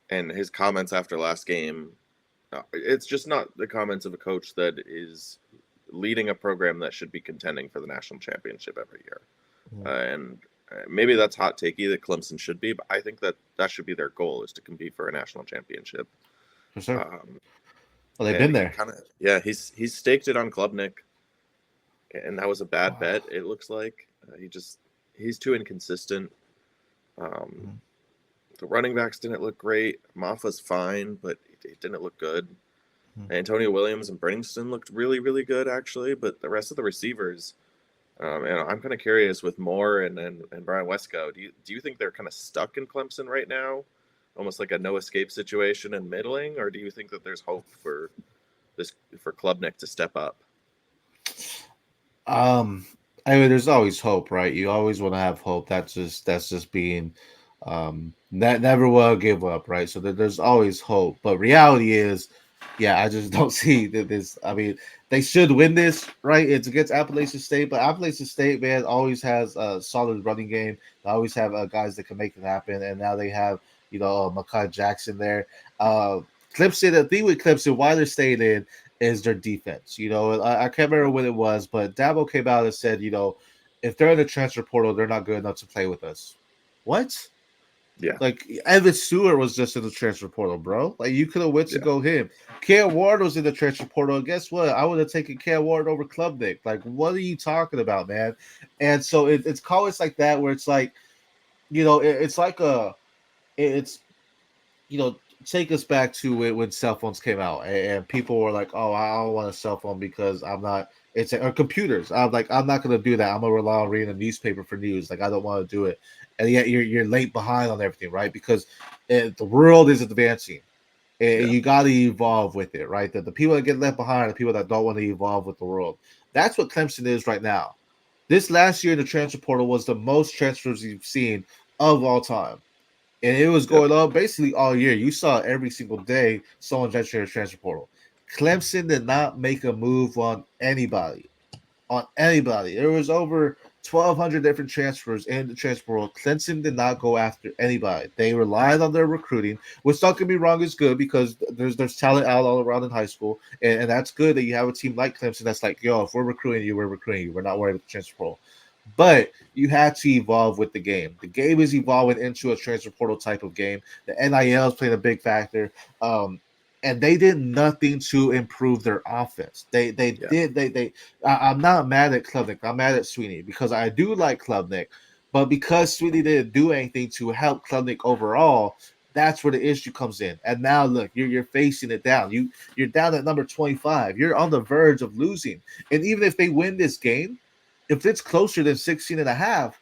And his comments after last game, it's just not the comments of a coach that is leading a program that should be contending for the national championship every year. Mhm. And maybe that's hot takey that Clemson should be, but I think that should be their goal is to compete for a national championship. For sure. Um, Well, they've and been he there. kind of yeah he's staked it on Klubnik, and that was a bad Oh. bet. It looks like he's too inconsistent. Um, Mhm. the running backs didn't look great. Maffa's fine, but it didn't look good. Mhm. Antonio Williams and Brenningston looked really really good actually, but the rest of the receivers. And I'm kind of curious with Moore and Brian Wesco. Do you think they're kind of stuck in Clemson right now, almost like a no escape situation and middling, or do you think that there's hope for this for Klubnik to step up? Um, I mean, there's always hope, right? You always want to have hope. That's just being that never will give up, right? So there's always hope. But reality is, yeah, I just don't see that this. I mean, they should win this, right? It's against Appalachian State, but Appalachian State, man, always has a solid running game. They always have guys that can make it happen, and now they have Makai Jackson there. Uh, Clemson, the thing with Clemson, why they're staying in is their defense. I can't remember what it was, but Dabo came out and said, if they're in the transfer portal, they're not good enough to play with us. What? Yeah, Like Evan Stewart was just in the transfer portal, bro. Like you could have went to yeah, go him. Cam Ward was in the transfer portal. And guess what? I would have taken Cam Ward over Klubnik. Like, what are you talking about, man? And so it's comments like that where it's like, it's like it's you know, take us back to it when cell phones came out, and people were like, "Oh, I don't want a cell phone because I'm not." It's or computers. I'm like, I'm not gonna do that. I'm gonna rely on reading a newspaper for news. Like, I don't want to do it, and yet you're late behind on everything, right? Because the world is advancing, and yeah, you got to evolve with it, right? The people that get left behind are the people that don't want to evolve with the world. That's what Clemson is right now. This last year, the transfer portal was the most transfers you've seen of all time, and it was yep, going on basically all year. You saw every single day someone enter the transfer portal. Clemson did not make a move on anybody. On anybody, there was over 1,200 different transfers in the transfer portal. Clemson did not go after anybody. They relied on their recruiting, which don't get me wrong is good because there's talent out all around in high school, and that's good that you have a team like Clemson that's like, yo, if we're recruiting you, we're recruiting you. We're not worried about the transfer portal. But you had to evolve with the game. The game is evolving into a transfer portal type of game. The NIL is playing a big factor. And they did nothing to improve their offense. They yeah, did they I'm not mad at Klubnik. I'm mad at Sweeney because I do like Klubnik, but because Sweeney didn't do anything to help Klubnik overall, That's where the issue comes in. And now look, you're facing it down. You're down at number 25. You're on the verge of losing. And even if they win this game, if it's closer than 16 and a half,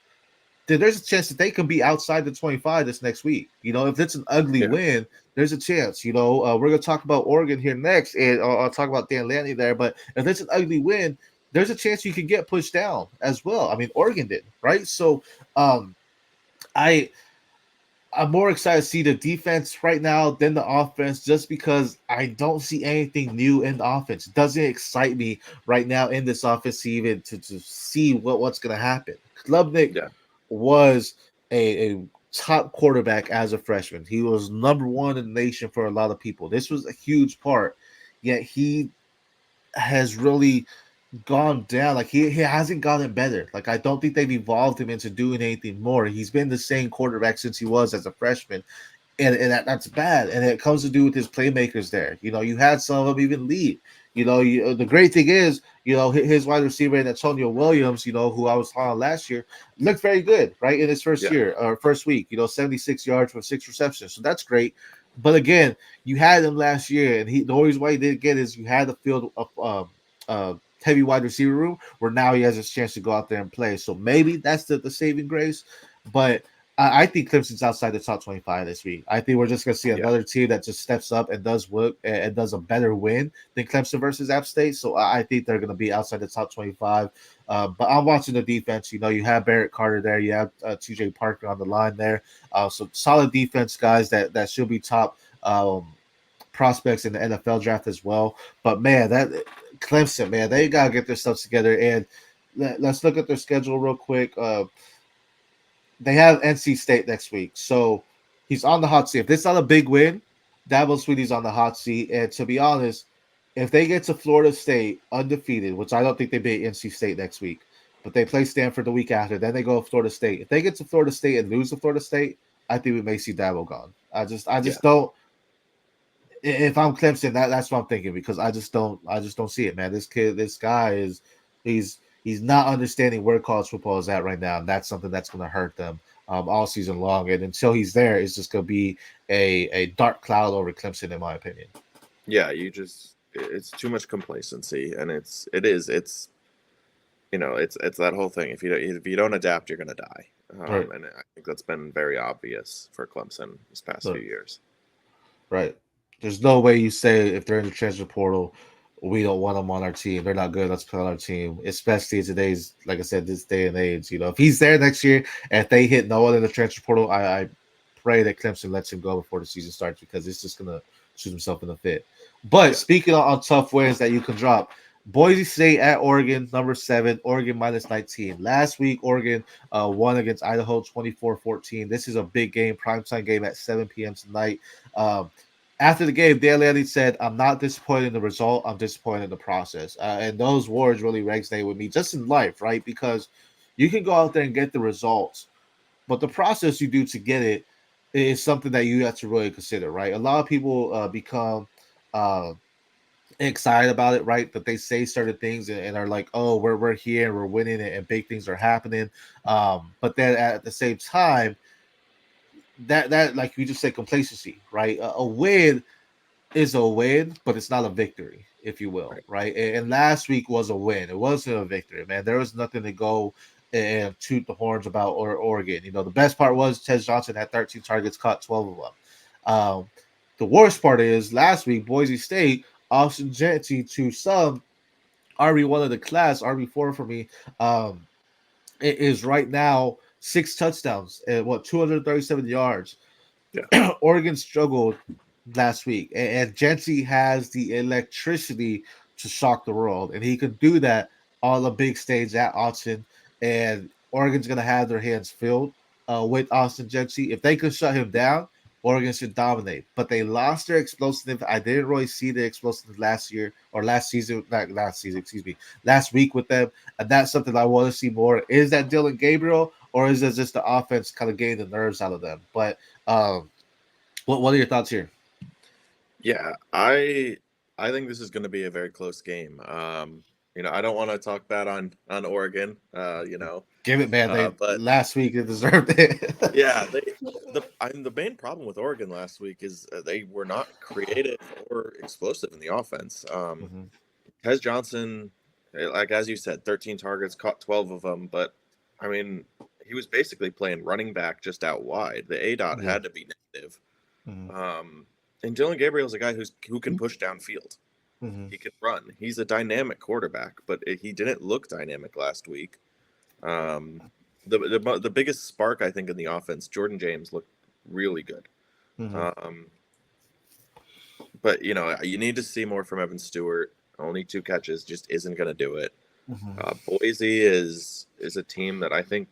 then there's a chance that they can be outside the 25 this next week. If it's an ugly Yeah. win, there's a chance. We're going to talk about Oregon here next, and I'll talk about Dan Lanning there. But if it's an ugly win, there's a chance you could get pushed down as well. I mean, Oregon did, right? So, um, I I'm more excited to see the defense right now than the offense, just because I don't see anything new in the offense. It doesn't excite me right now in this offense even to see what's going to happen. Klubnik Yeah. was a top quarterback as a freshman. He was number one in the nation for a lot of people. This was a huge part, yet he has really gone down. Like he hasn't gotten better. Like I don't think they've evolved him into doing anything more. He's been the same quarterback since he was as a freshman, and that's bad. And it comes to do with his playmakers there. You had some of them even lead. The great thing is, his wide receiver Antonio Williams, who I was on last year, looked very good, right, in his first Yeah. year or first week. 76 yards for 6 receptions, so that's great. But again, you had him last year, and the only reason why he didn't get is you had the field of heavy wide receiver room where now he has a chance to go out there and play. So maybe that's the saving grace. But I think Clemson's outside the top 25 this week. I think we're just going to see Yeah. another team that just steps up and does work and does a better win than Clemson versus App State. So I think they're going to be outside the top 25. But I'm watching the defense. You have Barrett Carter there. You have TJ Parker on the line there. So solid defense, guys, that should be top prospects in the NFL draft as well. But man, that Clemson, man, they got to get their stuff together. And let's look at their schedule real quick. They have NC State next week, so he's on the hot seat. If this is not a big win, Dabo Swinney's on the hot seat. And to be honest, if they get to Florida State undefeated, which I don't think they beat NC State next week, but they play Stanford the week after, then they go to Florida State. If they get to Florida State and lose to Florida State, I think we may see Dabo gone. I just Yeah. don't. If I'm Clemson, that's what I'm thinking, because I just don't see it, man. This guy he's not understanding where college football is at right now, and that's something that's going to hurt them all season long. And until he's there, it's just going to be a dark cloud over Clemson, in my opinion. Yeah. It's too much complacency, and it's it's that whole thing. If you don't adapt, you're gonna die. Right, And I think that's been very obvious for Clemson this past few right, years. right. There's no way you say if they're in the transfer portal, we don't want them on our team. They're not good. Let's put on our team, especially in today's, like I said, this day and age. If he's there next year and if they hit no one in the transfer portal, I pray that Clemson lets him go before the season starts, because it's just gonna shoot himself in the foot. But Yeah. speaking on tough wins that you can drop, Boise State at Oregon, number 7, Oregon minus 19. Last week, Oregon won against Idaho 24-14. This is a big game, primetime game at 7 p.m. tonight. Um, After the game, Dan Lanning said, "I'm not disappointed in the result. I'm disappointed in the process." And those words really resonate with me, just in life, right? Because you can go out there and get the results, but the process you do to get it is something that you have to really consider, right? A lot of people become uh, excited about it, right? That they say certain things and are like, "Oh, we're here and we're winning it, and big things are happening." But then at the same time, that like you just said, complacency, right? A win is a win, but it's not a victory, if you will, Right. right? And last week was a win. It wasn't a victory, man. There was nothing to go and toot the horns about Oregon. The best part was Ted Johnson had 13 targets, caught 12 of them. The worst part is last week, Boise State, Austin Genty, to some RB1 of the class, RB4 for me, it is right now 6 touchdowns and 237 yards. Yeah. Oregon struggled last week, and Jency has the electricity to shock the world, and he can do that on the big stage at Austin. And Oregon's going to have their hands filled with Austin Jency. If they could shut him down, Oregon should dominate. But they lost their explosiveness. I didn't really see the explosiveness last year or last season, not last season, excuse me, last week with them. And that's something I want to see more. Is that Dylan Gabriel, or is it just the offense kind of getting the nerves out of them? But what are your thoughts here? Yeah, I think this is going to be a very close game. I don't want to talk bad on Oregon. Give it, man. They But last week they deserved it. yeah, the main problem with Oregon last week is they were not creative or explosive in the offense. Mm-hmm. Tez Johnson, like as you said, 13 targets, caught 12 of them, but I mean, he was basically playing running back just out wide. The A dot Yeah. had to be negative. Mm-hmm. And Dylan Gabriel's a guy who can push downfield. Mm-hmm. He can run. He's a dynamic quarterback, but he didn't look dynamic last week. Um, the biggest spark I think in the offense, Jordan James looked really good. Mm-hmm. Um, but you need to see more from Evan Stewart. Only 2 catches just isn't going to do it. Mm-hmm. Boise is a team that I think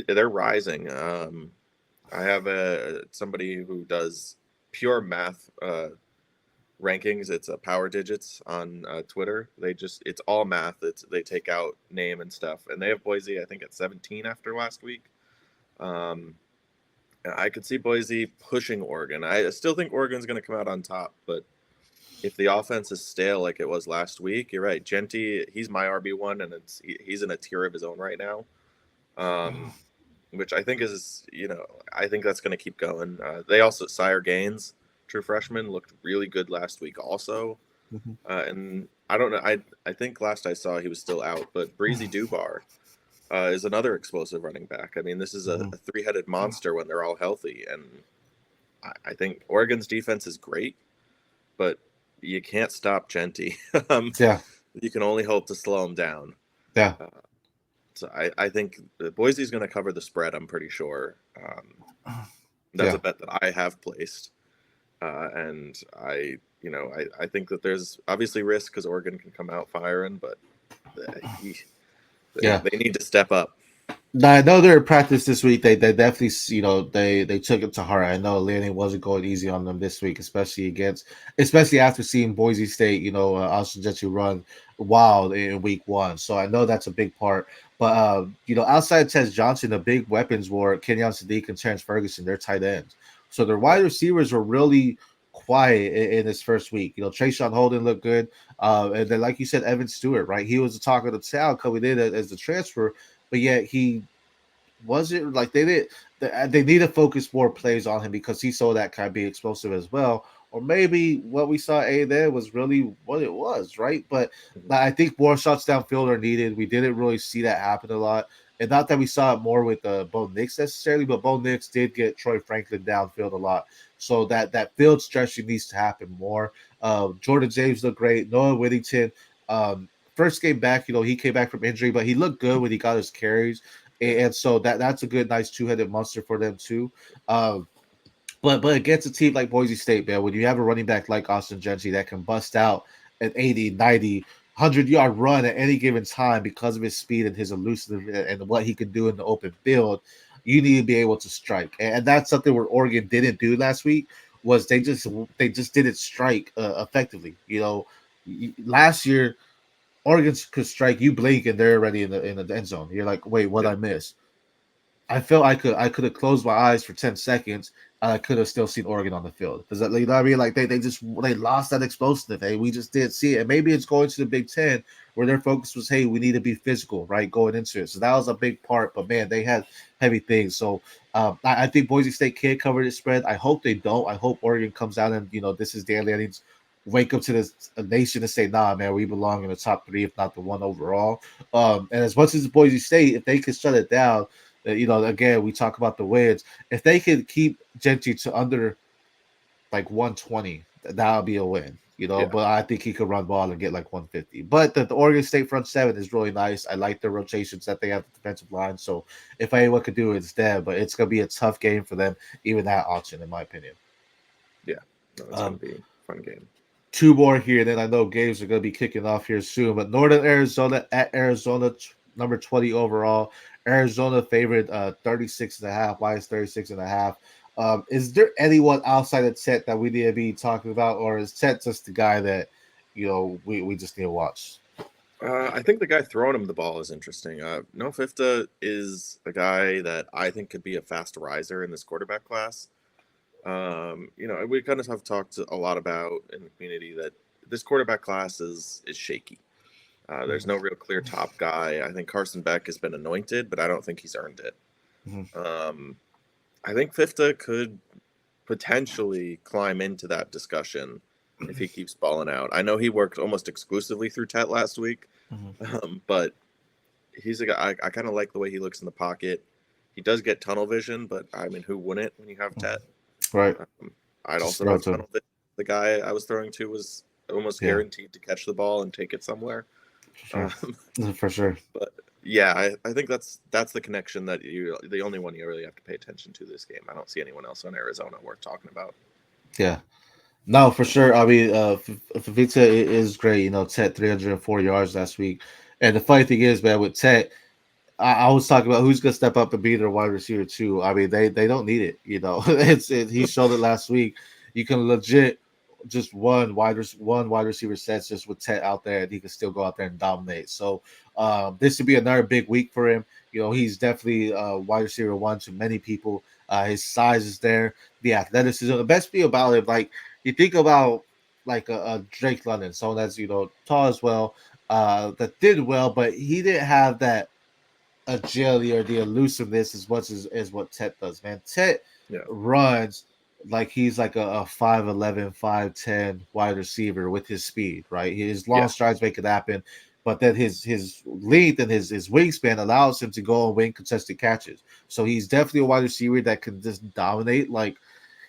they're rising. I have somebody who does pure math rankings. It's power digits on Twitter. It's all math. They take out name and stuff, and they have Boise I think at 17 after last week. Um, I could see Boise pushing Oregon. I still think Oregon's going to come out on top, but if the offense is stale like it was last week, you're right. Genty, he's my RB1, and he's in a tier of his own right now, which I think I think that's going to keep going. They also, Sire Gaines, true freshman, looked really good last week also. Mm-hmm. And I don't know. I think last I saw he was still out, but Breezy Dubar is another explosive running back. I mean, this is a three-headed monster when they're all healthy, and I think Oregon's defense is great, but you can't stop Genty. Yeah. You can only hope to slow him down. Yeah. Uh, so I think Boise's going to cover the spread. I'm pretty sure. That's Yeah. a bet that I have placed, and I think that there's obviously risk because Oregon can come out firing, but Yeah. they need to step up. Now, I know they're in practice this week. They definitely, they took it to heart. I know Lanning wasn't going easy on them this week, especially after seeing Boise State, Austin Jetty run wild in week 1. So I know that's a big part. But outside Tez Johnson, the big weapons were Kenyon Sadiq and Terrence Ferguson. They're tight ends. So their wide receivers were really quiet in this first week. Trayshawn Holden looked good, and then like you said, Evan Stewart, right? He was the talk of the town coming in as the transfer. But yet he wasn't like they need to focus more plays on him because he saw that kind of be explosive as well. Or maybe what we saw there was really what it was, right? But I think more shots downfield are needed. We didn't really see that happen a lot. And not that we saw it more with Bo Nix necessarily, but Bo Nix did get Troy Franklin downfield a lot. So that field stretching needs to happen more. Jordan James looked great. Noah Whittington, first game back, he came back from injury, but he looked good when he got his carries. And so that's a good, nice two-headed monster for them too. But against a team like Boise State, man, when you have a running back like Austin Gentry that can bust out an 80, 90, 100-yard run at any given time because of his speed and his elusiveness and what he can do in the open field, you need to be able to strike. And that's something where Oregon didn't do last week was they just didn't strike effectively. Last year Oregon could strike, you blink and they're already in the end zone. You're like, wait, what Yeah. I miss? I felt I could have closed my eyes for 10 seconds and I could have still seen Oregon on the field. Does that, you know what I mean? Like they lost that explosiveness. Hey, we just didn't see it. And maybe it's going to the Big Ten where their focus was, hey, we need to be physical, right? Going into it. So that was a big part. But man, they had heavy things. So I think Boise State can cover the spread. I hope they don't. I hope Oregon comes out and this is Dan Lanning's wake up to this nation and say, nah, man, we belong in the top 3, if not the 1 overall. And as much as Boise State, if they can shut it down, again, we talk about the wins. If they could keep Gentry to under like 120, that would be a win. Yeah. But I think he could run ball and get like 150. But the Oregon State front 7 is really nice. I like the rotations that they have the defensive line. So if anyone could do it, it's them. But it's gonna be a tough game for them, even that option, in my opinion. Yeah, no, it's gonna be a fun game. 2 more here, then I know games are going to be kicking off here soon. But Northern Arizona at Arizona, number 20 overall. Arizona favorite 36.5, minus 36.5. Is there anyone outside of Chet that we need to be talking about, or is Chet just the guy that we just need to watch? I think the guy throwing him the ball is interesting. No Fifta is a guy that I think could be a fast riser in this quarterback class. We kind of have talked a lot about in the community that this quarterback class is shaky. There's no real clear top guy. I think Carson Beck has been anointed, but I don't think he's earned it. Mm-hmm. I think Fifta could potentially climb into that discussion if he keeps balling out. I know he worked almost exclusively through Tet last week, Mhm. but he's a guy I kind of like the way he looks in the pocket. He does get tunnel vision, but I mean, who wouldn't when you have Mhm. Tet? Right. I'd Just also throw it have to him. tunnel vision. The guy I was throwing to was almost Yeah, guaranteed to catch the ball and take it somewhere. for Um, sure. For sure. but yeah, I think that's the connection that the only one you really have to pay attention to this game. I don't see anyone else on Arizona worth talking about. Yeah. No, for sure. I mean, Fafita is great. You know, Tet 304 yards last week. And the funny thing is, man, with Tet, I was talking about who's gonna step up and be their wide receiver too. I mean, they don't need it. You know, he showed it last week. You can legit just one wide receiver sets just with Tet out there, and he can still go out there and dominate. So this would be another big week for him. You know, he's definitely wide receiver one to many people. His size is there, the athleticism. The best thing about him, like you think about like a Drake London, someone that's tall as well, that did well, but he didn't have that agility or the elusiveness as much as what Tet does, man. Tet Yeah, runs like he's like a 5'11, 5'10 wide receiver with his speed, right? His long yeah, strides make it happen, but then his length and his wingspan allows him to go and win contested catches. So he's definitely a wide receiver that can just dominate. Like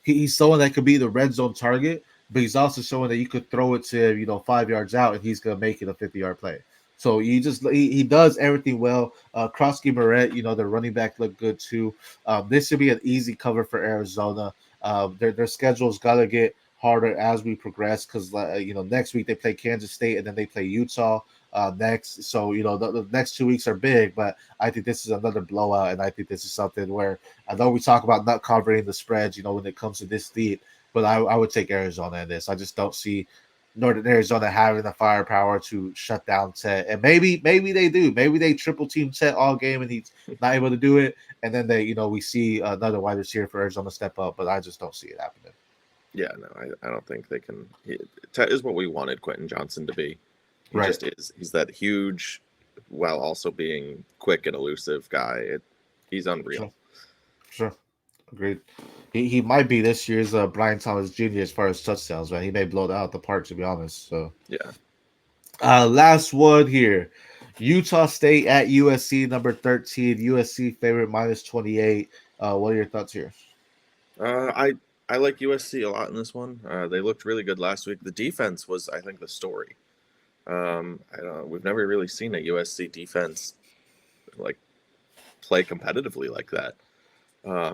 he's someone that could be the red zone target, but he's also someone that you could throw it to, 5 yards out, and he's gonna make it a 50-yard play. So he does everything well. Krosky Moret, the running back looked good too. This should be an easy cover for Arizona. Their schedule's got to get harder as we progress because next week they play Kansas State and then they play Utah next. So the next 2 weeks are big, but I think this is another blowout, and I think this is something where I know we talk about not covering the spreads, when it comes to this deep, but I would take Arizona in this. I just don't see Northern Arizona having the firepower to shut down Tet. And maybe they do. Maybe they triple team Tet all game and he's not able to do it. And then we see another wide receiver for Arizona step up, but I just don't see it happening. yeah. No, I don't think they can. Tet is what we wanted Quentin Johnson to be. He Right. just is. He's that huge, while also being quick and elusive guy. He's unreal. Sure. Sure. Agreed. He might be this year's Brian Thomas Jr. as far as touchdowns, man. He may blow it out the park, to be honest. So Yeah. last one here. Utah State at USC, number 13. USC favorite -28. What are your thoughts here? I like USC a lot in this one. They looked really good last week. The defense was, I think, the story. I don't. We've never really seen a USC defense like play competitively like that.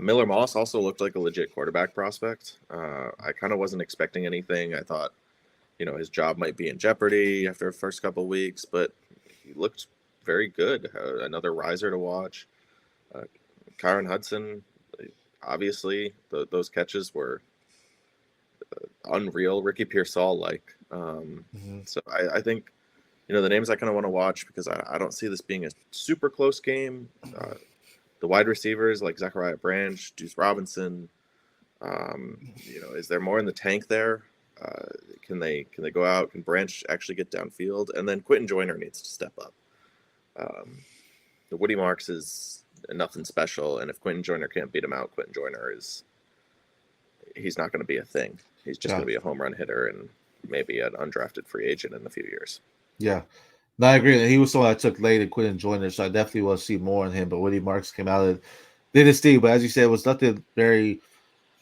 Miller Moss also looked like a legit quarterback prospect. I kind of wasn't expecting anything. I thought, his job might be in jeopardy after the first couple of weeks, but he looked very good. Another riser to watch. Uh, Kyron Hudson, obviously, those catches were unreal. Ricky Pearsall like. Mm-hmm. So I think, the names I kind of want to watch because I don't see this being a super close game. The wide receivers like Zachariah Branch, Deuce Robinson. Is there more in the tank there? Can they go out? Can Branch actually get downfield? And then Quentin Joyner needs to step up. Um, the Woody Marks is nothing special, and if Quentin Joyner can't beat him out, Quentin Joyner he's not going to be a thing. He's just Yeah. going to be a home run hitter and maybe an undrafted free agent in a few years. Yeah. No, I agree. He was someone I took late and Quentin Joyner, so I definitely want to see more on him. But Woody Marks came out and did his thing. But as you said, it was nothing very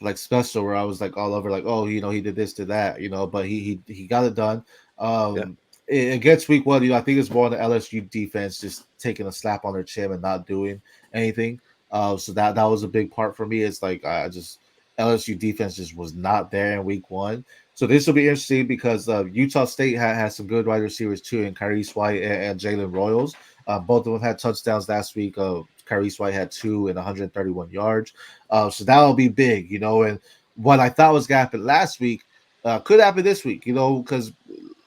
like special where I was like all over like, oh, he did this to that, but he got it done. Yeah, Against week one, I think it's more on the LSU defense just taking a slap on their chin and not doing anything. So that was a big part for me. It's like I just LSU defense just was not there in week one. So this will be interesting because Utah State has some good wide receivers too, and Kyrie White and Jalen Royals. Both of them had touchdowns last week. Kyrie White had 2 and 131 yards. So that'll be big, and what I thought was going to happen last week could happen this week, because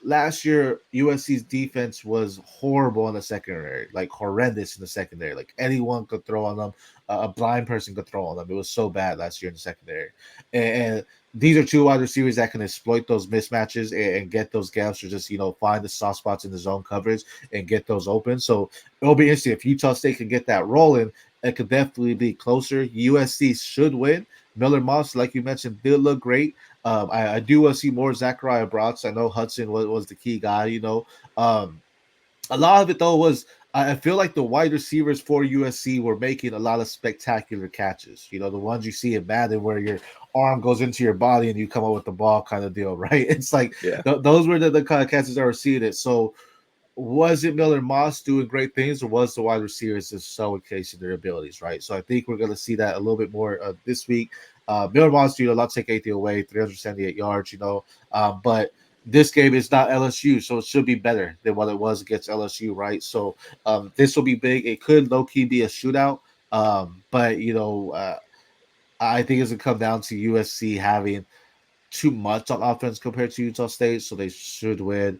last year USC's defense was horrible in the secondary, like horrendous in the secondary. Like anyone could throw on them, a blind person could throw on them. It was so bad last year in the secondary, and these are two wide receivers that can exploit those mismatches and get those gaps, or just find the soft spots in the zone coverage and get those open. So it'll be interesting if Utah State can get that rolling. it could definitely be closer. USC should win. Miller Moss, like you mentioned, did look great. I do want to see more Zachariah Brooks. I know Hudson was the key guy, a lot of it though was I feel like the wide receivers for USC were making a lot of spectacular catches. The ones you see in Madden where your arm goes into your body and you come up with the ball kind of deal, right? It's like Yeah. those were the kind of catches I were seeing it. So was it Miller Moss doing great things, or was the wide receivers just showcasing their abilities, right? So I think we're going to see that a little bit more this week. Miller Moss, not take anything away, 378 yards, but this game is not LSU, so it should be better than what it was against LSU, right? So this will be big. It could low key be a shootout, but I think it's going to come down to USC having too much on offense compared to Utah State, so they should win.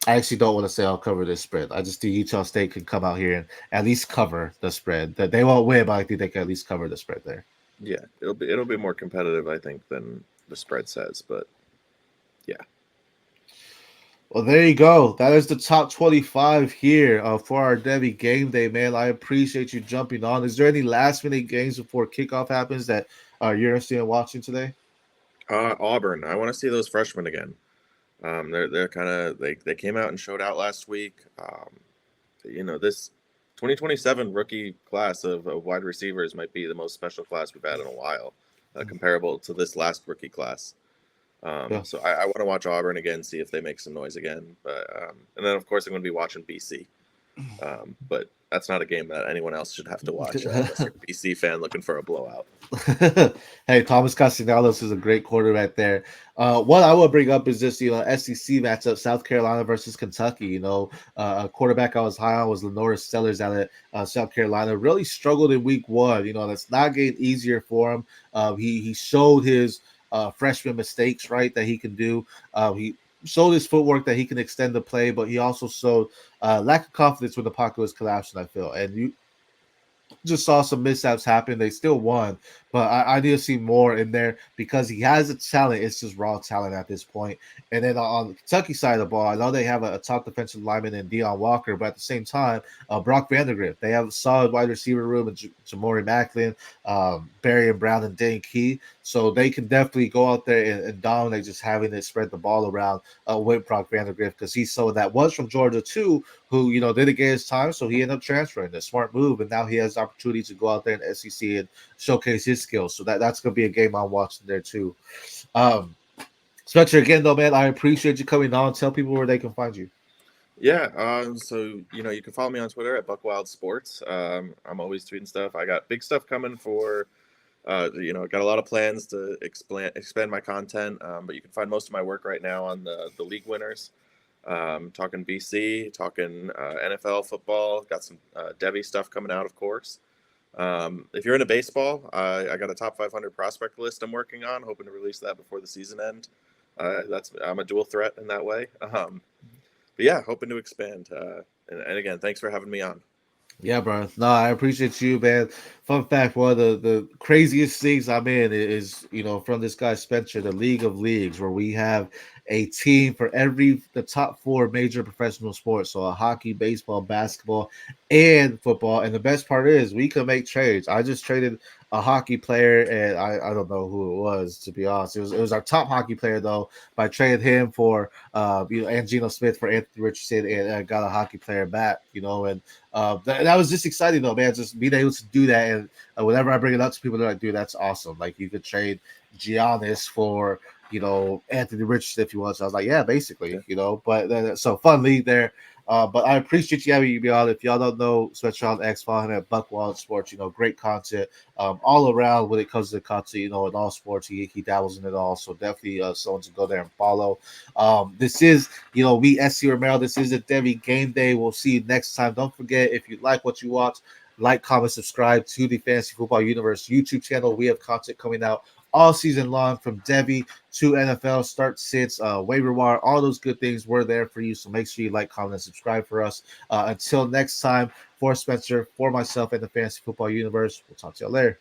I actually don't want to say I'll cover this spread. I just think Utah State can come out here and at least cover the spread. That they won't win, but I think they can at least cover the spread there. Yeah, it'll be more competitive, I think, than the spread says. But yeah. Well, there you go. That is the top 25 here for our DEVY game day, man. I appreciate you jumping on. Is there any last minute games before kickoff happens that you're interested in watching today? Auburn. I want to see those freshmen again. They're kind of they came out and showed out last week. This 2027 rookie class of wide receivers might be the most special class we've had in a while, comparable to this last rookie class. Yeah. So I want to watch Auburn again, see if they make some noise again. But and then of course I'm going to be watching BC. But that's not a game that anyone else should have to watch unless you're a BC fan looking for a blowout. Hey, Thomas Castellanos is a great quarterback there. What I will bring up is this, SEC matchup, South Carolina versus Kentucky. A quarterback I was high on was Lenora Stellars out of South Carolina. Really struggled in week one. That's not getting easier for him. He showed his freshman mistakes, right, that he can do. He showed his footwork that he can extend the play, but he also showed lack of confidence when the pocket was collapsing, I feel. And you just saw some mishaps happen. They still won, but I need to see more in there because he has a talent. It's just raw talent at this point. And then on the Kentucky side of the ball, I know they have a top defensive lineman in Deion Walker, but at the same time, Brock Vandegrift. They have a solid wide receiver room in Jamori Macklin, Barry and Brown, and Dane Key. So they can definitely go out there and dominate, just having it spread the ball around with Brock Vandegrift because he's someone that was from Georgia too, who didn't get his time, so he ended up transferring. A smart move, and now he has the opportunity to go out there in SEC and showcase his skills. So that's going to be a game I'm watching there too. Spencer, again though, man, I appreciate you coming on. Tell people where they can find you. Yeah, so you can follow me on Twitter at Buckwild Sports. I'm always tweeting stuff. I got big stuff coming for, got a lot of plans to expand my content. But you can find most of my work right now on the league winners. Talking BC, talking NFL football. Got some DEVY stuff coming out, of course. If you're into baseball, I got a top 500 prospect list I'm working on, hoping to release that before the season end. I'm a dual threat in that way. But yeah, hoping to expand. And again, thanks for having me on. Yeah, bro. No, I appreciate you, man. Fun fact: one of the craziest things I'm in is from this guy Spencer, the League of Leagues, where we have a team for the top four major professional sports. So hockey, baseball, basketball, and football. And the best part is we can make trades. I just traded a hockey player, and I don't know who it was, to be honest. It was our top hockey player though. But I traded him for Angino Smith for Anthony Richardson, and I got a hockey player back. And that was just exciting though, man. Just being able to do that, and whenever I bring it up to people, they're like, "Dude, that's awesome!" Like you could trade Giannis for Anthony Richardson if you want. So I was like, "Yeah, basically, Yeah. But then so fun league there. But I appreciate you having me on. If y'all don't know Spencer on X, follow him at Buckwild Sports. Great content all around when it comes to content. In all sports, he dabbles in it all. So definitely someone to go there and follow. This is me, S.C. Romero. This is a DEVY Game Day. We'll see you next time. Don't forget, if you like what you watch, like, comment, subscribe to the Fantasy Football Universe YouTube channel. We have content coming out all season long, from DEVY to NFL start sits, waiver wire, all those good things were there for you. So make sure you like, comment, and subscribe for us. Until next time, for Spencer, for myself, and the Fantasy Football Universe, we'll talk to y'all later.